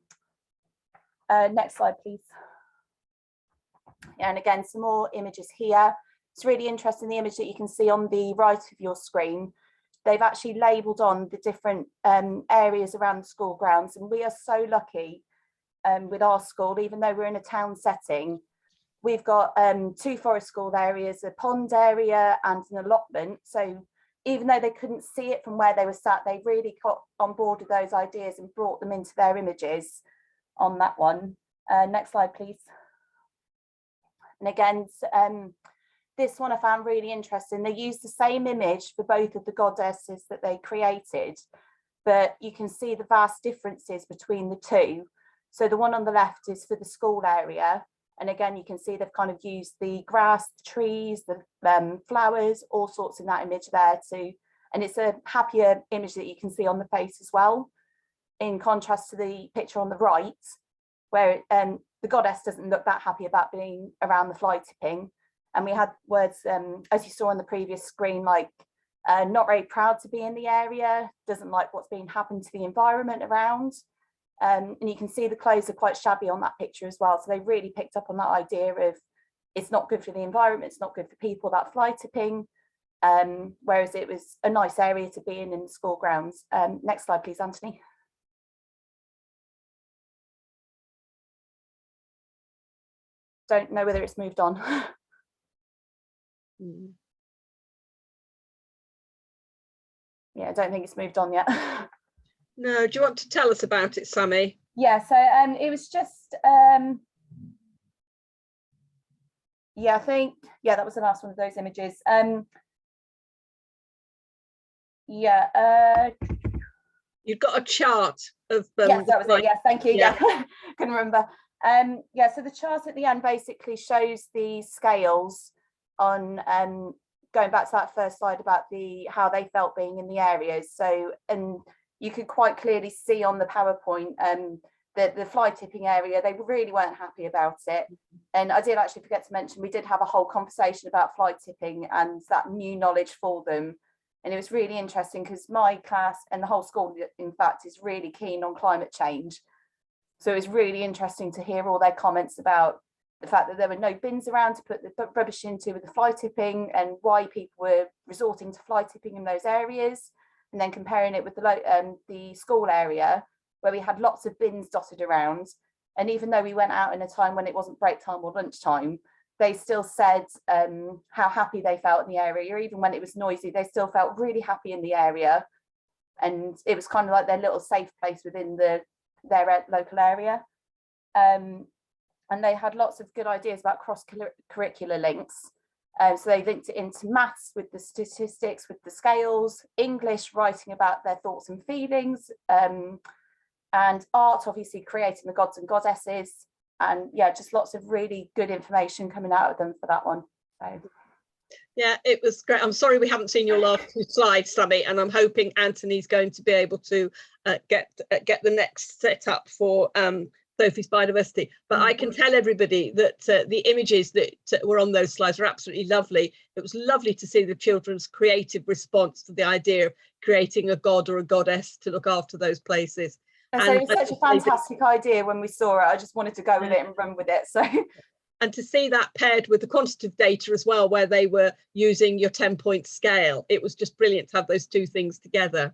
S9: slide, please. And again, some more images here. It's really interesting, the image that you can see on the right of your screen. They've actually labelled on the different areas around the school grounds. And we are so lucky with our school, even though we're in a town setting. We've got 2 forest school areas, a pond area and an allotment. So even though they couldn't see it from where they were sat, they really got on board with those ideas and brought them into their images on that one. Next slide, please. And again, this one I found really interesting. They used the same image for both of the goddesses that they created, but you can see the vast differences between the two. So the one on the left is for the school area. And again, you can see they've kind of used the grass, the trees, the flowers, all sorts in that image there too. And it's a happier image that you can see on the face as well, in contrast to the picture on the right, where the goddess doesn't look that happy about being around the fly tipping. And we had words, as you saw on the previous screen, like not very proud to be in the area, doesn't like what's being happened to the environment around. And you can see the clothes are quite shabby on that picture as well. So they really picked up on that idea of it's not good for the environment, it's not good for people, that fly tipping, whereas it was a nice area to be in the school grounds. Next slide, please, Anthony. Don't know whether it's moved on. Yeah, I don't think it's moved on yet.
S1: No, do you want to tell us about it, Sammy?
S9: Yeah, so it was just yeah, I think, yeah, that was the last one of those images. Yeah,
S1: you've got a chart of
S9: yes, that was it. Yes, thank you.
S1: Yeah.
S9: Yeah, couldn't remember. Yeah, so the chart at the end basically shows the scales on going back to that first slide about how they felt being in the areas. So, and you could quite clearly see on the PowerPoint the fly tipping area, they really weren't happy about it. And I did actually forget to mention, we did have a whole conversation about fly tipping and that new knowledge for them. And it was really interesting because my class and the whole school, in fact, is really keen on climate change. So it was really interesting to hear all their comments about the fact that there were no bins around to put the rubbish into with the fly tipping and why people were resorting to fly tipping in those areas. And then comparing it with the school area where we had lots of bins dotted around. And even though we went out in a time when it wasn't break time or lunchtime, they still said how happy they felt in the area. Even when it was noisy, they still felt really happy in the area. And it was kind of like their little safe place within their local area. And they had lots of good ideas about cross-curricular links. So they linked it into maths with the statistics, with the scales, English, writing about their thoughts and feelings, and art, obviously creating the gods and goddesses. And yeah, just lots of really good information coming out of them for that one. So.
S1: Yeah, it was great. I'm sorry we haven't seen your last 2 slides, Sammy, and I'm hoping Anthony's going to be able to get the next set up for Sophie's Biodiversity. But I can tell everybody that the images that were on those slides are absolutely lovely. It was lovely to see the children's creative response to the idea of creating a god or a goddess to look after those places.
S9: And so it was such a fantastic idea when we saw it. I just wanted to go with it and run with it. So.
S1: And to see that paired with the quantitative data as well, where they were using your 10-point scale, it was just brilliant to have those 2 things together.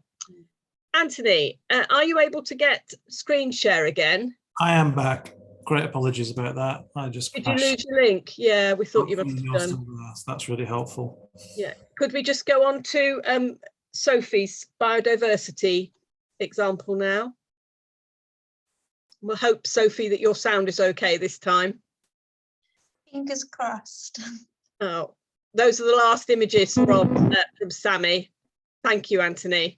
S1: Anthony, are you able to get screen share again?
S2: I am back. Great apologies about that. I just
S1: Did
S2: crashed.
S1: you lose your link? Yeah, we thought you must have done.
S2: That's really helpful.
S1: Yeah. Could we just go on to Sophie's biodiversity example now? We'll hope, Sophie, that your sound is okay this time.
S8: Fingers crossed.
S1: Oh, those are the last images from Sammy. Thank you, Anthony.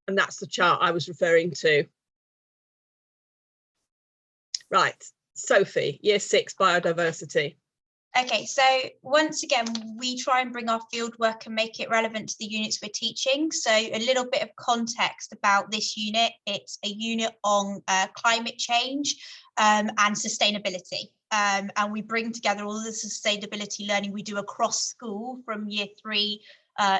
S1: And that's the chart I was referring to. Right, Sophie, year 6 biodiversity.
S8: Okay, so once again, we try and bring our fieldwork and make it relevant to the units we're teaching. So a little bit of context about this unit. It's a unit on climate change and sustainability. And we bring together all the sustainability learning we do across school from year 3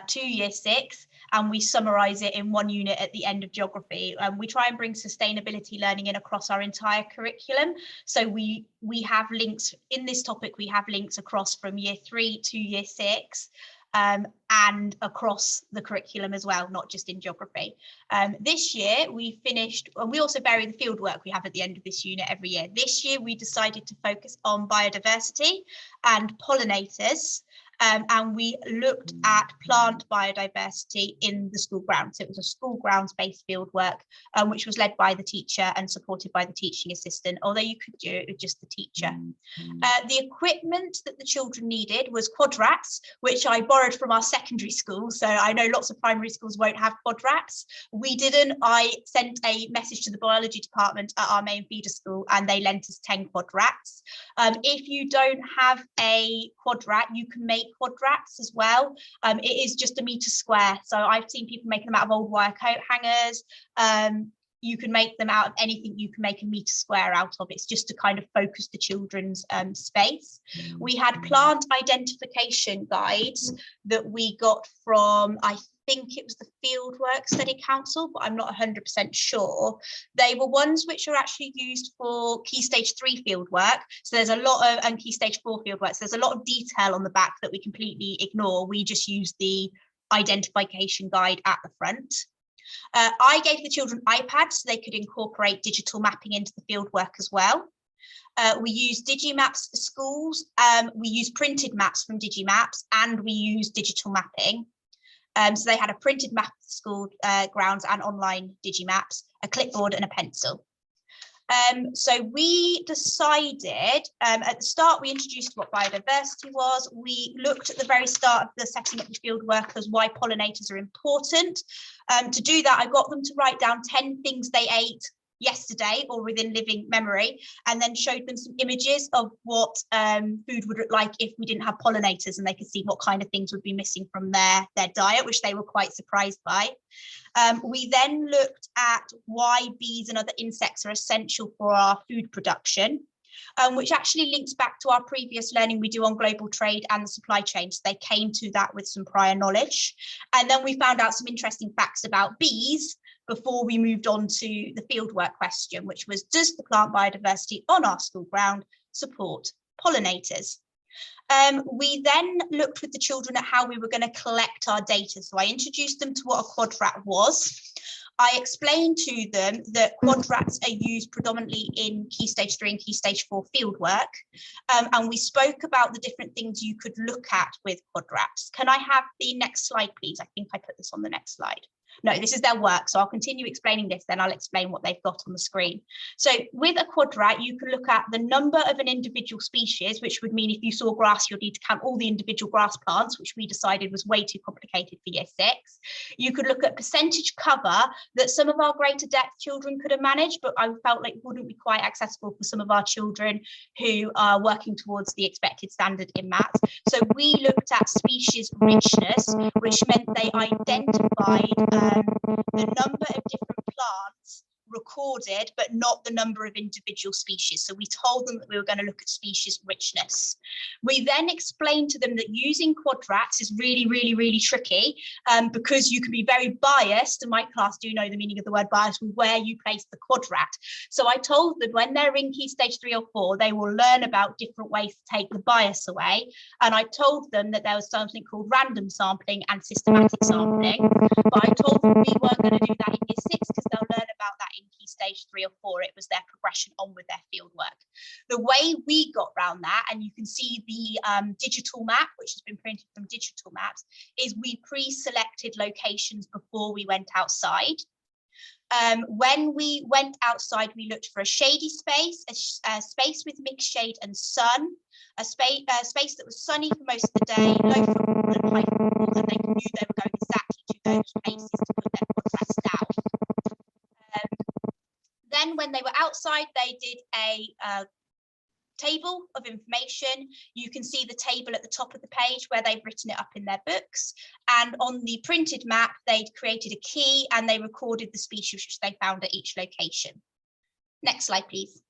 S8: to year 6, and we summarize it in one unit at the end of geography. We try and bring sustainability learning in across our entire curriculum. So we have links in this topic, we have links across from year 3 to year 6. And across the curriculum as well, not just in geography. This year we finished, and we also vary the fieldwork we have at the end of this unit every year. This year we decided to focus on biodiversity and pollinators. And we looked at plant biodiversity in the school grounds. So it was a school grounds based fieldwork, which was led by the teacher and supported by the teaching assistant, although you could do it with just the teacher. The equipment that the children needed was quad racks, which I borrowed from our secondary school. So I know lots of primary schools won't have quad racks. We didn't. I sent a message to the biology department at our main feeder school and they lent us 10 quad racks. If you don't have a quad rack, you can make quad racks as well. It is just a metre square. So I've seen people making them out of old wire coat hangers. You can make them out of anything you can make a metre square out of. It's just to kind of focus the children's space. We had plant identification guides that we got from, I think it was the Fieldwork Study Council, but I'm not 100% sure. They were ones which are actually used for Key Stage 3 fieldwork. So there's a lot of, and Key Stage 4 fieldwork. So there's a lot of detail on the back that we completely ignore. We just use the identification guide at the front. I gave the children iPads so they could incorporate digital mapping into the fieldwork as well. We use Digimaps for schools. We use printed maps from Digimaps, and we use digital mapping. So they had a printed map of the school grounds and online Digimaps, a clipboard and a pencil. So we decided, at the start, we introduced what biodiversity was. We looked at the very start of the setting up the field workers why pollinators are important. To do that, I got them to write down 10 things they ate yesterday or within living memory, and then showed them some images of what food would look like if we didn't have pollinators, and they could see what kind of things would be missing from their diet, which they were quite surprised by. We then looked at why bees and other insects are essential for our food production, which actually links back to our previous learning we do on global trade and the supply chain. So they came to that with some prior knowledge. And then we found out some interesting facts about bees before we moved on to the fieldwork question, which was, does the plant biodiversity on our school ground support pollinators? We then looked with the children at how we were going to collect our data. So I introduced them to what a quadrat was. I explained to them that quadrats are used predominantly in Key Stage 3 and Key Stage 4 fieldwork. And we spoke about the different things you could look at with quadrats. Can I have the next slide, please? I think I put this on the next slide. No, this is their work. So I'll continue explaining this, then I'll explain what they've got on the screen. So with a quadrat, you can look at the number of an individual species, which would mean if you saw grass, you'll need to count all the individual grass plants, which we decided was way too complicated for year 6. You could look at percentage cover that some of our greater depth children could have managed, but I felt like wouldn't be quite accessible for some of our children who are working towards the expected standard in maths. So we looked at species richness, which meant they identified the number of different plants recorded, but not the number of individual species. So we told them that we were going to look at species richness. We then explained to them that using quadrats is really, really, really tricky because you can be very biased, and my class do know the meaning of the word bias with where you place the quadrat. So I told them when they're in Key Stage 3 or 4, they will learn about different ways to take the bias away. And I told them that there was something called random sampling and systematic sampling. But I told them we weren't going to do that in year 6 because they'll learn about that in Key Stage 3 or 4. It was their progression on with their field work. The way we got around that, and you can see the digital map, which has been printed from Digital Maps, is we pre-selected locations before we went outside. When we went outside, we looked for a shady space, a space with mixed shade and sun, a space that was sunny for most of the day, low footfall and high footfall, and they knew they were going exactly to those places to put their quadrats down. Then when they were outside, they did a table of information. You can see the table at the top of the page where they've written it up in their books. And on the printed map, they'd created a key and they recorded the species which they found at each location. Next slide, please.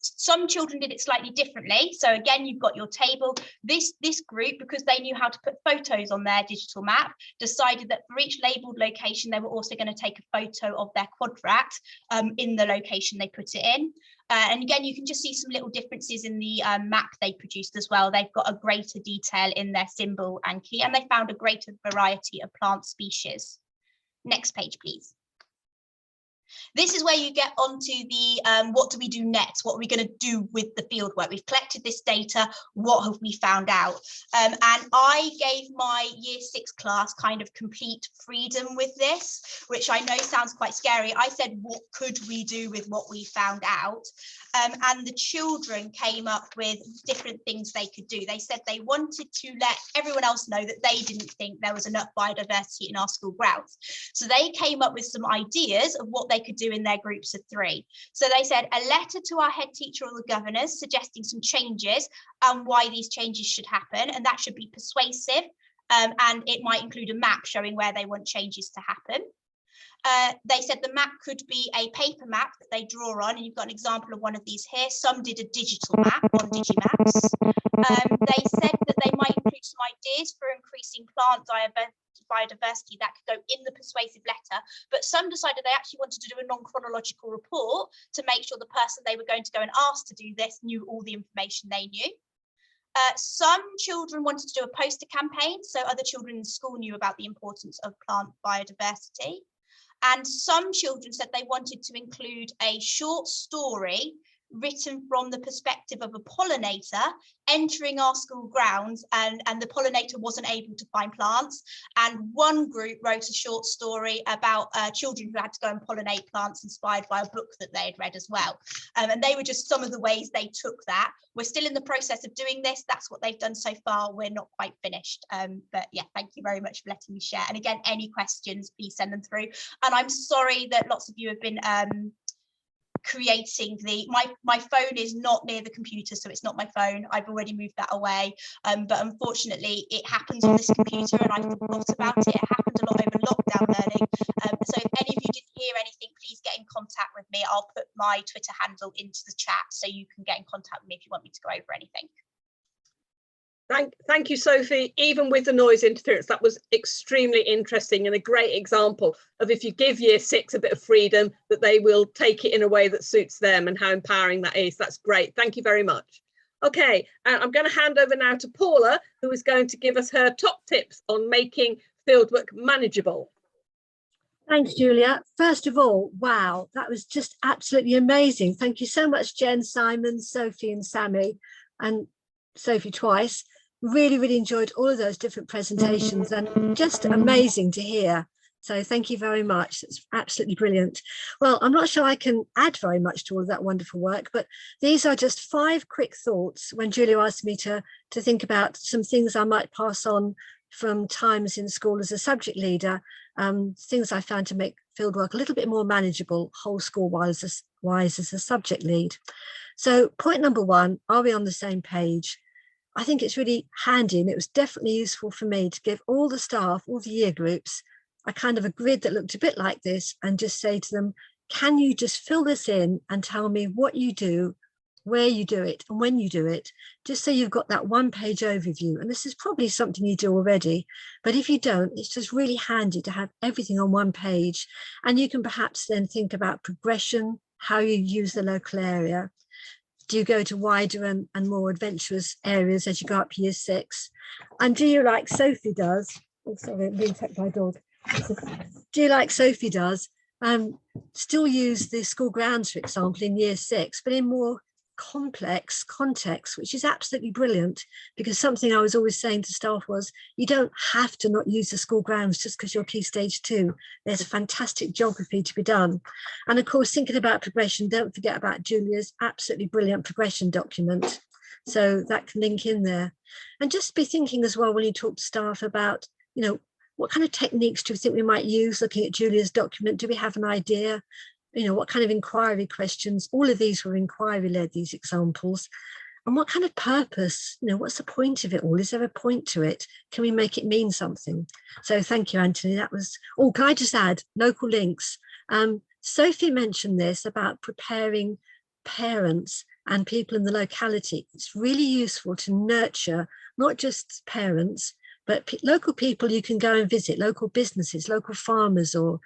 S8: Some children did it slightly differently. So again, you've got your table. This group, because they knew how to put photos on their digital map, decided that for each labelled location, they were also going to take a photo of their quadrat in the location they put it in. And again, you can just see some little differences in the map they produced as well. They've got a greater detail in their symbol and key, and they found a greater variety of plant species. Next page, please. This is where you get onto the what do we do next? What are we going to do with the fieldwork? We've collected this data. What have we found out? And I gave my year 6 class kind of complete freedom with this, which I know sounds quite scary. I said, what could we do with what we found out? And the children came up with different things they could do. They said they wanted to let everyone else know that they didn't think there was enough biodiversity in our school grounds. So they came up with some ideas of what they could do in their groups of 3. So they said a letter to our head teacher or the governors suggesting some changes and why these changes should happen, and that should be persuasive, and it might include a map showing where they want changes to happen. They said the map could be a paper map that they draw on, and you've got an example of one of these here. Some did a digital map on Digimaps. They said that they might include some ideas for increasing plant biodiversity that could go in the persuasive letter, but some decided they actually wanted to do a non-chronological report to make sure the person they were going to go and ask to do this knew all the information they knew. Some children wanted to do a poster campaign, so other children in school knew about the importance of plant biodiversity. And some children said they wanted to include a short story written from the perspective of a pollinator entering our school grounds, and the pollinator wasn't able to find plants. And one group wrote a short story about children who had to go and pollinate plants inspired by a book that they had read as well. And they were just some of the ways they took that. We're still in the process of doing this. That's what they've done so far. We're not quite finished. But yeah, thank you very much for letting me share. And again, any questions, please send them through. And I'm sorry that lots of you have been creating my phone is not near the computer, so it's not my phone. I've already moved that away, but unfortunately it happens on this computer and I forgot about it. It happened a lot over lockdown learning. So if any of you didn't hear anything, please get in contact with me. I'll put my Twitter handle into the chat so you can get in contact with me if you want me to go over anything.
S1: Thank you, Sophie. Even with the noise interference, that was extremely interesting and a great example of if you give year 6 a bit of freedom, that they will take it in a way that suits them, and how empowering that is. That's great. Thank you very much. Okay, I'm going to hand over now to Paula, who is going to give us her top tips on making fieldwork manageable.
S10: Thanks, Julia. First of all, wow, that was just absolutely amazing. Thank you so much, Jen, Simon, Sophie and Sammy, and Sophie twice. Really, really enjoyed all of those different presentations and just amazing to hear. So thank you very much. It's absolutely brilliant. Well, I'm not sure I can add very much to all of that wonderful work, but these are just 5 quick thoughts when Julia asked me to think about some things I might pass on from times in school as a subject leader, things I found to make fieldwork a little bit more manageable whole school wise as a subject lead. So point number 1, are we on the same page? I think it's really handy, and it was definitely useful for me to give all the staff, all the year groups, a kind of a grid that looked a bit like this, and just say to them, can you just fill this in and tell me what you do, where you do it and when you do it, just so you've got that 1-page overview. And this is probably something you do already, but if you don't, it's just really handy to have everything on 1 page. And you can perhaps then think about progression, how you use the local area. Do you go to wider and more adventurous areas as you go up year 6? And do you, like Sophie does, oh sorry, I'm being attacked by a dog. Do you, like Sophie does, still use the school grounds, for example, in year 6, but in more complex context, which is absolutely brilliant, because something I was always saying to staff was, you don't have to not use the school grounds just because you're key stage 2. There's a fantastic geography to be done. And of course, thinking about progression, don't forget about Julia's absolutely brilliant progression document. So that can link in there. And just be thinking as well when you talk to staff about, you know, What kind of techniques do you think we might use? Looking at Julia's document, do we have an idea? You know, what kind of inquiry questions? All of these were inquiry-led, these examples. And what kind of purpose, you know, what's the point of it all? Is there a point to it? Can we make it mean something? So thank you, Anthony. That was, oh, can I just add local links? Sophie mentioned this about preparing parents and people in the locality. It's really useful to nurture not just parents, but local people you can go and visit, local businesses, local farmers or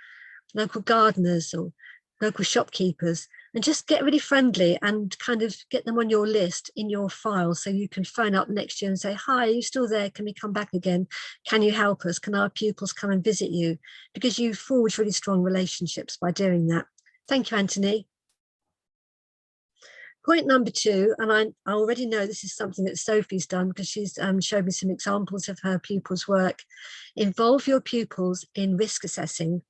S10: local gardeners or local shopkeepers, and just get really friendly and kind of get them on your list in your file so you can phone up next year and say, hi, are you still there? Can we come back again? Can you help us? Can our pupils come and visit you? Because you forge really strong relationships by doing that. Thank you, Anthony. Point number 2, and I already know this is something that Sophie's done because she's showed me some examples of her pupils' work. Involve your pupils in risk assessing.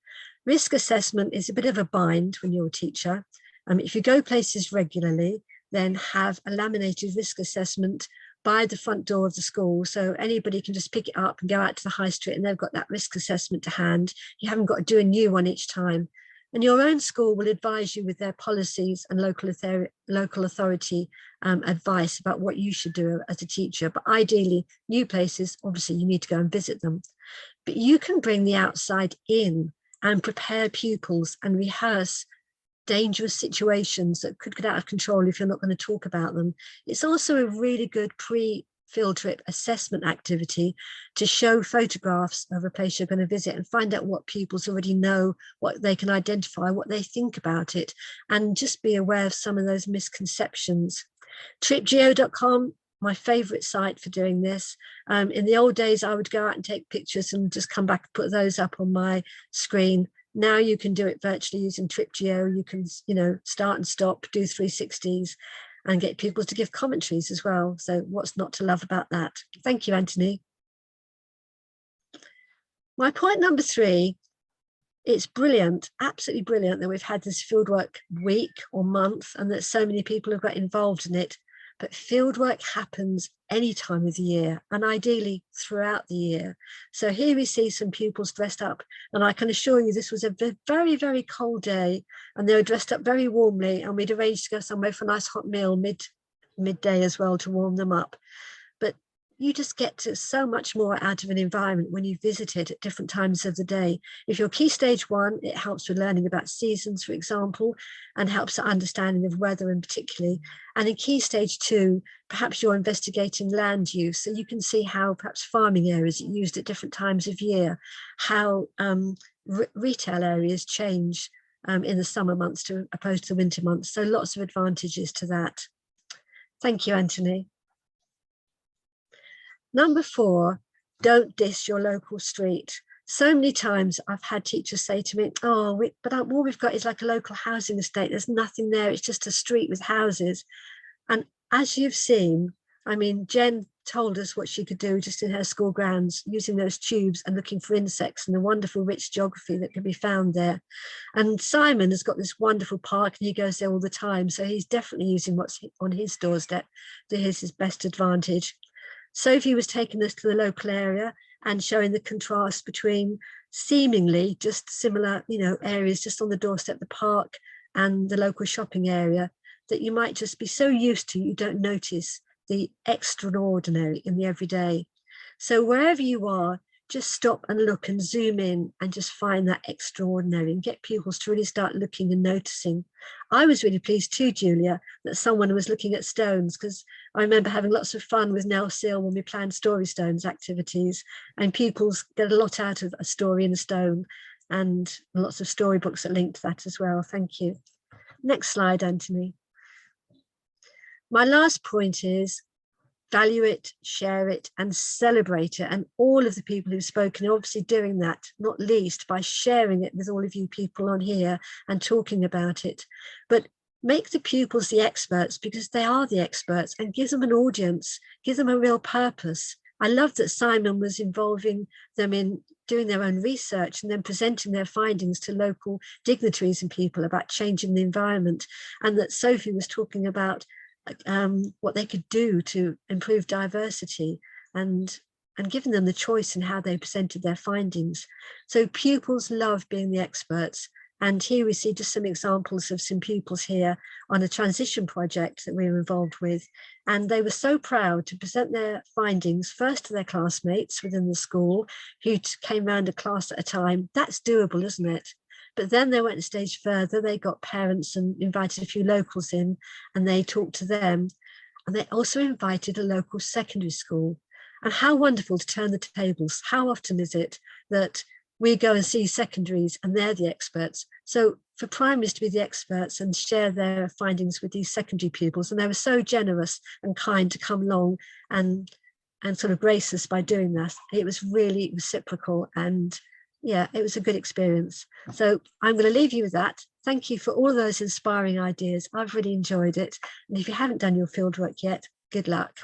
S10: Risk assessment is a bit of a bind when you're a teacher. If you go places regularly, then have a laminated risk assessment by the front door of the school. So anybody can just pick it up and go out to the high street and they've got that risk assessment to hand. You haven't got to do a new one each time. And your own school will advise you with their policies and local authority advice about what you should do as a teacher. But ideally, new places, obviously you need to go and visit them. But you can bring the outside in and prepare pupils and rehearse dangerous situations that could get out of control if you're not going to talk about them. It's also a really good pre-field trip assessment activity to show photographs of a place you're going to visit and find out what pupils already know, what they can identify, what they think about it, and just be aware of some of those misconceptions. Tripgeo.com, my favorite site for doing this. In the old days, I would go out and take pictures and just come back and put those up on my screen. Now you can do it virtually using TripGeo. You can, you know, start and stop, do 360s and get people to give commentaries as well. So what's not to love about that? Thank you, Anthony. My point number 3, it's brilliant, absolutely brilliant that we've had this fieldwork week or month and that so many people have got involved in it. But fieldwork happens any time of the year and ideally throughout the year. So here we see some pupils dressed up, and I can assure you this was a very, very cold day and they were dressed up very warmly, and we'd arranged to go somewhere for a nice hot meal midday as well to warm them up. But you just get to so much more out of an environment when you visit it at different times of the day. If you're Key Stage 1, it helps with learning about seasons, for example, and helps at understanding of weather in particular. And in Key Stage 2, perhaps you're investigating land use, so you can see how perhaps farming areas are used at different times of year, how retail areas change in the summer months to opposed to the winter months. So lots of advantages to that. Thank you, Anthony. Number 4, don't diss your local street. So many times I've had teachers say to me, oh, but all we've got is like a local housing estate. There's nothing there. It's just a street with houses. And as you've seen, I mean, Jen told us what she could do just in her school grounds, using those tubes and looking for insects and the wonderful rich geography that can be found there. And Simon has got this wonderful park and he goes there all the time. So he's definitely using what's on his doorstep to his best advantage. Sophie was taking us to the local area and showing the contrast between seemingly just similar, you know, areas just on the doorstep, the park and the local shopping area, that you might just be so used to, you don't notice the extraordinary in the everyday. So wherever you are, just stop and look and zoom in and just find that extraordinary and get pupils to really start looking and noticing. I was really pleased too, Julia, that someone was looking at stones, because I remember having lots of fun with Nell Seal when we planned story stones activities, and pupils get a lot out of a story in a stone, and lots of storybooks that link to that as well. Thank you. Next slide, Anthony. My last point is value it, share it, and celebrate it. And all of the people who've spoken are obviously doing that, not least by sharing it with all of you people on here and talking about it. But make the pupils the experts, because they are the experts, and give them an audience, give them a real purpose. I love that Simon was involving them in doing their own research and then presenting their findings to local dignitaries and people about changing the environment, and that Sophie was talking about what they could do to improve diversity and and given them the choice in how they presented their findings. So pupils love being the experts. And here we see just some examples of some pupils here on a transition project that we were involved with. And they were so proud to present their findings first to their classmates within the school who came round a class at a time. That's doable, isn't it? But then they went a stage further. They got parents and invited a few locals in, and they talked to them. And they also invited a local secondary school. And how wonderful to turn the tables. How often is it that we go and see secondaries and they're the experts? So for primaries to be the experts and share their findings with these secondary pupils, and they were so generous and kind to come along and sort of grace us by doing that. It was really reciprocal, and yeah, it was a good experience. So I'm going to leave you with that. Thank you for all those inspiring ideas. I've really enjoyed it. And if you haven't done your fieldwork yet, good luck.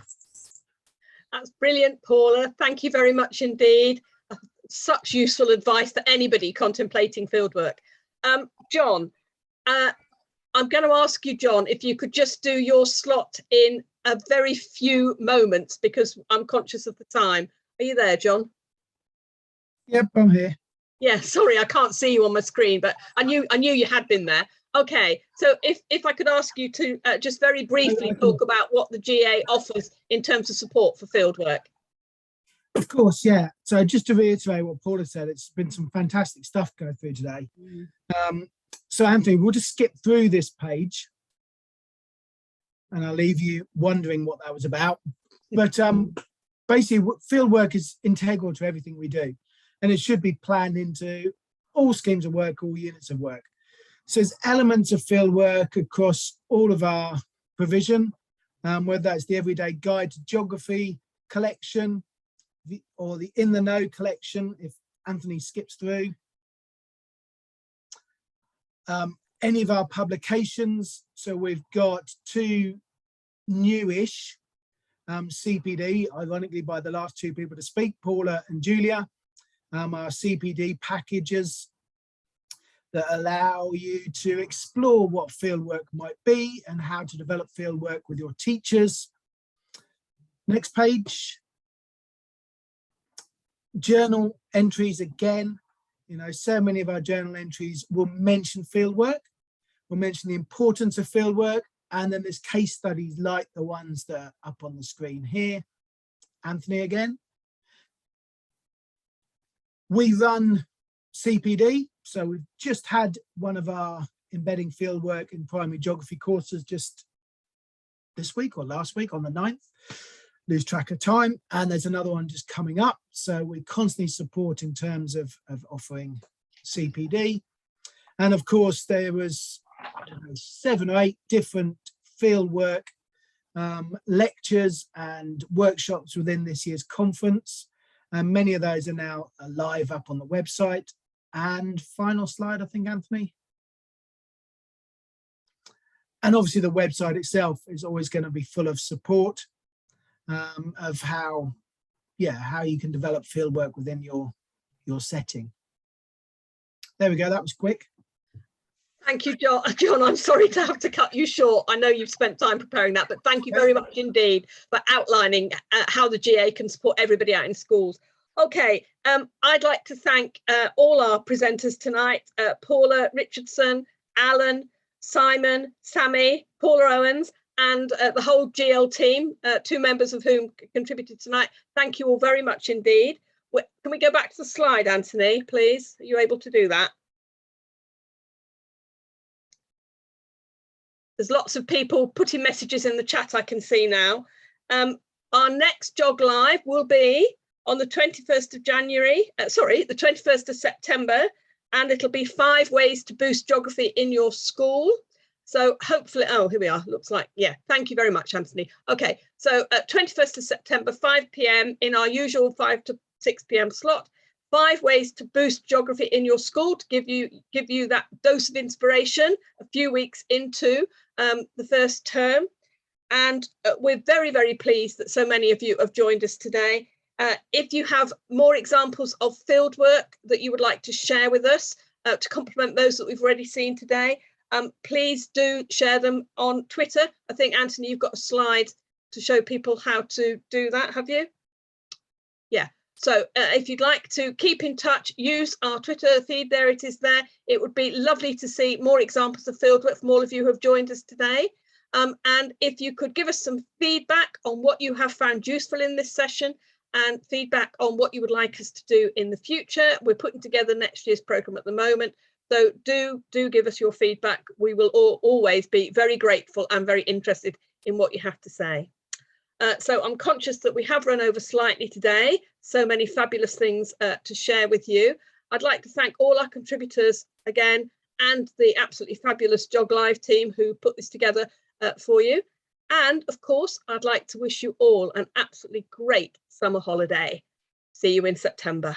S1: That's brilliant, Paula. Thank you very much indeed. Such useful advice for anybody contemplating fieldwork. John, I'm going to ask you, John, if you could just do your slot in a very few moments, because I'm conscious of the time. Are you there, John?
S11: Yep, I'm here.
S1: Yeah, sorry, I can't see you on my screen, but I knew you had been there. Okay, so if I could ask you to just very briefly talk about what the GA offers in terms of support for fieldwork.
S11: Of course, yeah. So just to reiterate what Paula said, it's been some fantastic stuff going through today. So Anthony, we'll just skip through this page and I'll leave you wondering what that was about. But basically, fieldwork is integral to everything we do, and it should be planned into all schemes of work, all units of work. So there's elements of fieldwork across all of our provision, whether that's the everyday guide to geography collection, or the in the know collection, if Anthony skips through. Any of our publications, so we've got 2 newish CPD, ironically by the last 2 people to speak, Paula and Julia, our CPD packages that allow you to explore what fieldwork might be and how to develop fieldwork with your teachers. Next page. Journal entries again, you know, so many of our journal entries will mention fieldwork, will mention the importance of fieldwork, and then there's case studies like the ones that are up on the screen here. Anthony again. We run CPD, so we've just had one of our embedding fieldwork in primary geography courses just this week or last week on the 9th. Lose track of time, and there's another one just coming up, so we constantly support in terms of offering CPD. And of course there was, I don't know, 7 or 8 different fieldwork lectures and workshops within this year's conference, and many of those are now live up on the website. And final slide, I think, Anthony. And obviously the website itself is always going to be full of support of how you can develop fieldwork within your setting. There we go, that was quick.
S1: Thank you, John. John, I'm sorry to have to cut you short. I know you've spent time preparing that, but thank you very much indeed for outlining how the GA can support everybody out in schools. Okay, I'd like to thank all our presenters tonight, Paula Richardson, Alan, Simon, Sammy, Paula Owens, and the whole GL team, 2 members of whom contributed tonight. Thank you all very much indeed. Can we go back to the slide, Anthony, please? Are you able to do that? There's lots of people putting messages in the chat I can see now. Our next GeogLive will be on the 21st of January, the 21st of September, and it'll be 5 ways to boost geography in your school. So hopefully, oh, here we are, looks like, yeah, thank you very much, Anthony. Okay, so 21st of September, 5 p.m. in our usual 5 to 6 p.m. slot, 5 ways to boost geography in your school, to give you that dose of inspiration a few weeks into the first term. And we're very, very pleased that so many of you have joined us today. If you have more examples of fieldwork that you would like to share with us to complement those that we've already seen today, please do share them on Twitter. I think, Anthony, you've got a slide to show people how to do that, have you? Yeah, So if you'd like to keep in touch, use our Twitter feed. There it is there. It would be lovely to see more examples of fieldwork from all of you who have joined us today. And if you could give us some feedback on what you have found useful in this session and feedback on what you would like us to do in the future. We're putting together next year's programme at the moment. So do give us your feedback. We will always be very grateful and very interested in what you have to say. So I'm conscious that we have run over slightly today. So many fabulous things to share with you. I'd like to thank all our contributors again and the absolutely fabulous GeogLive team who put this together for you. And of course, I'd like to wish you all an absolutely great summer holiday. See you in September.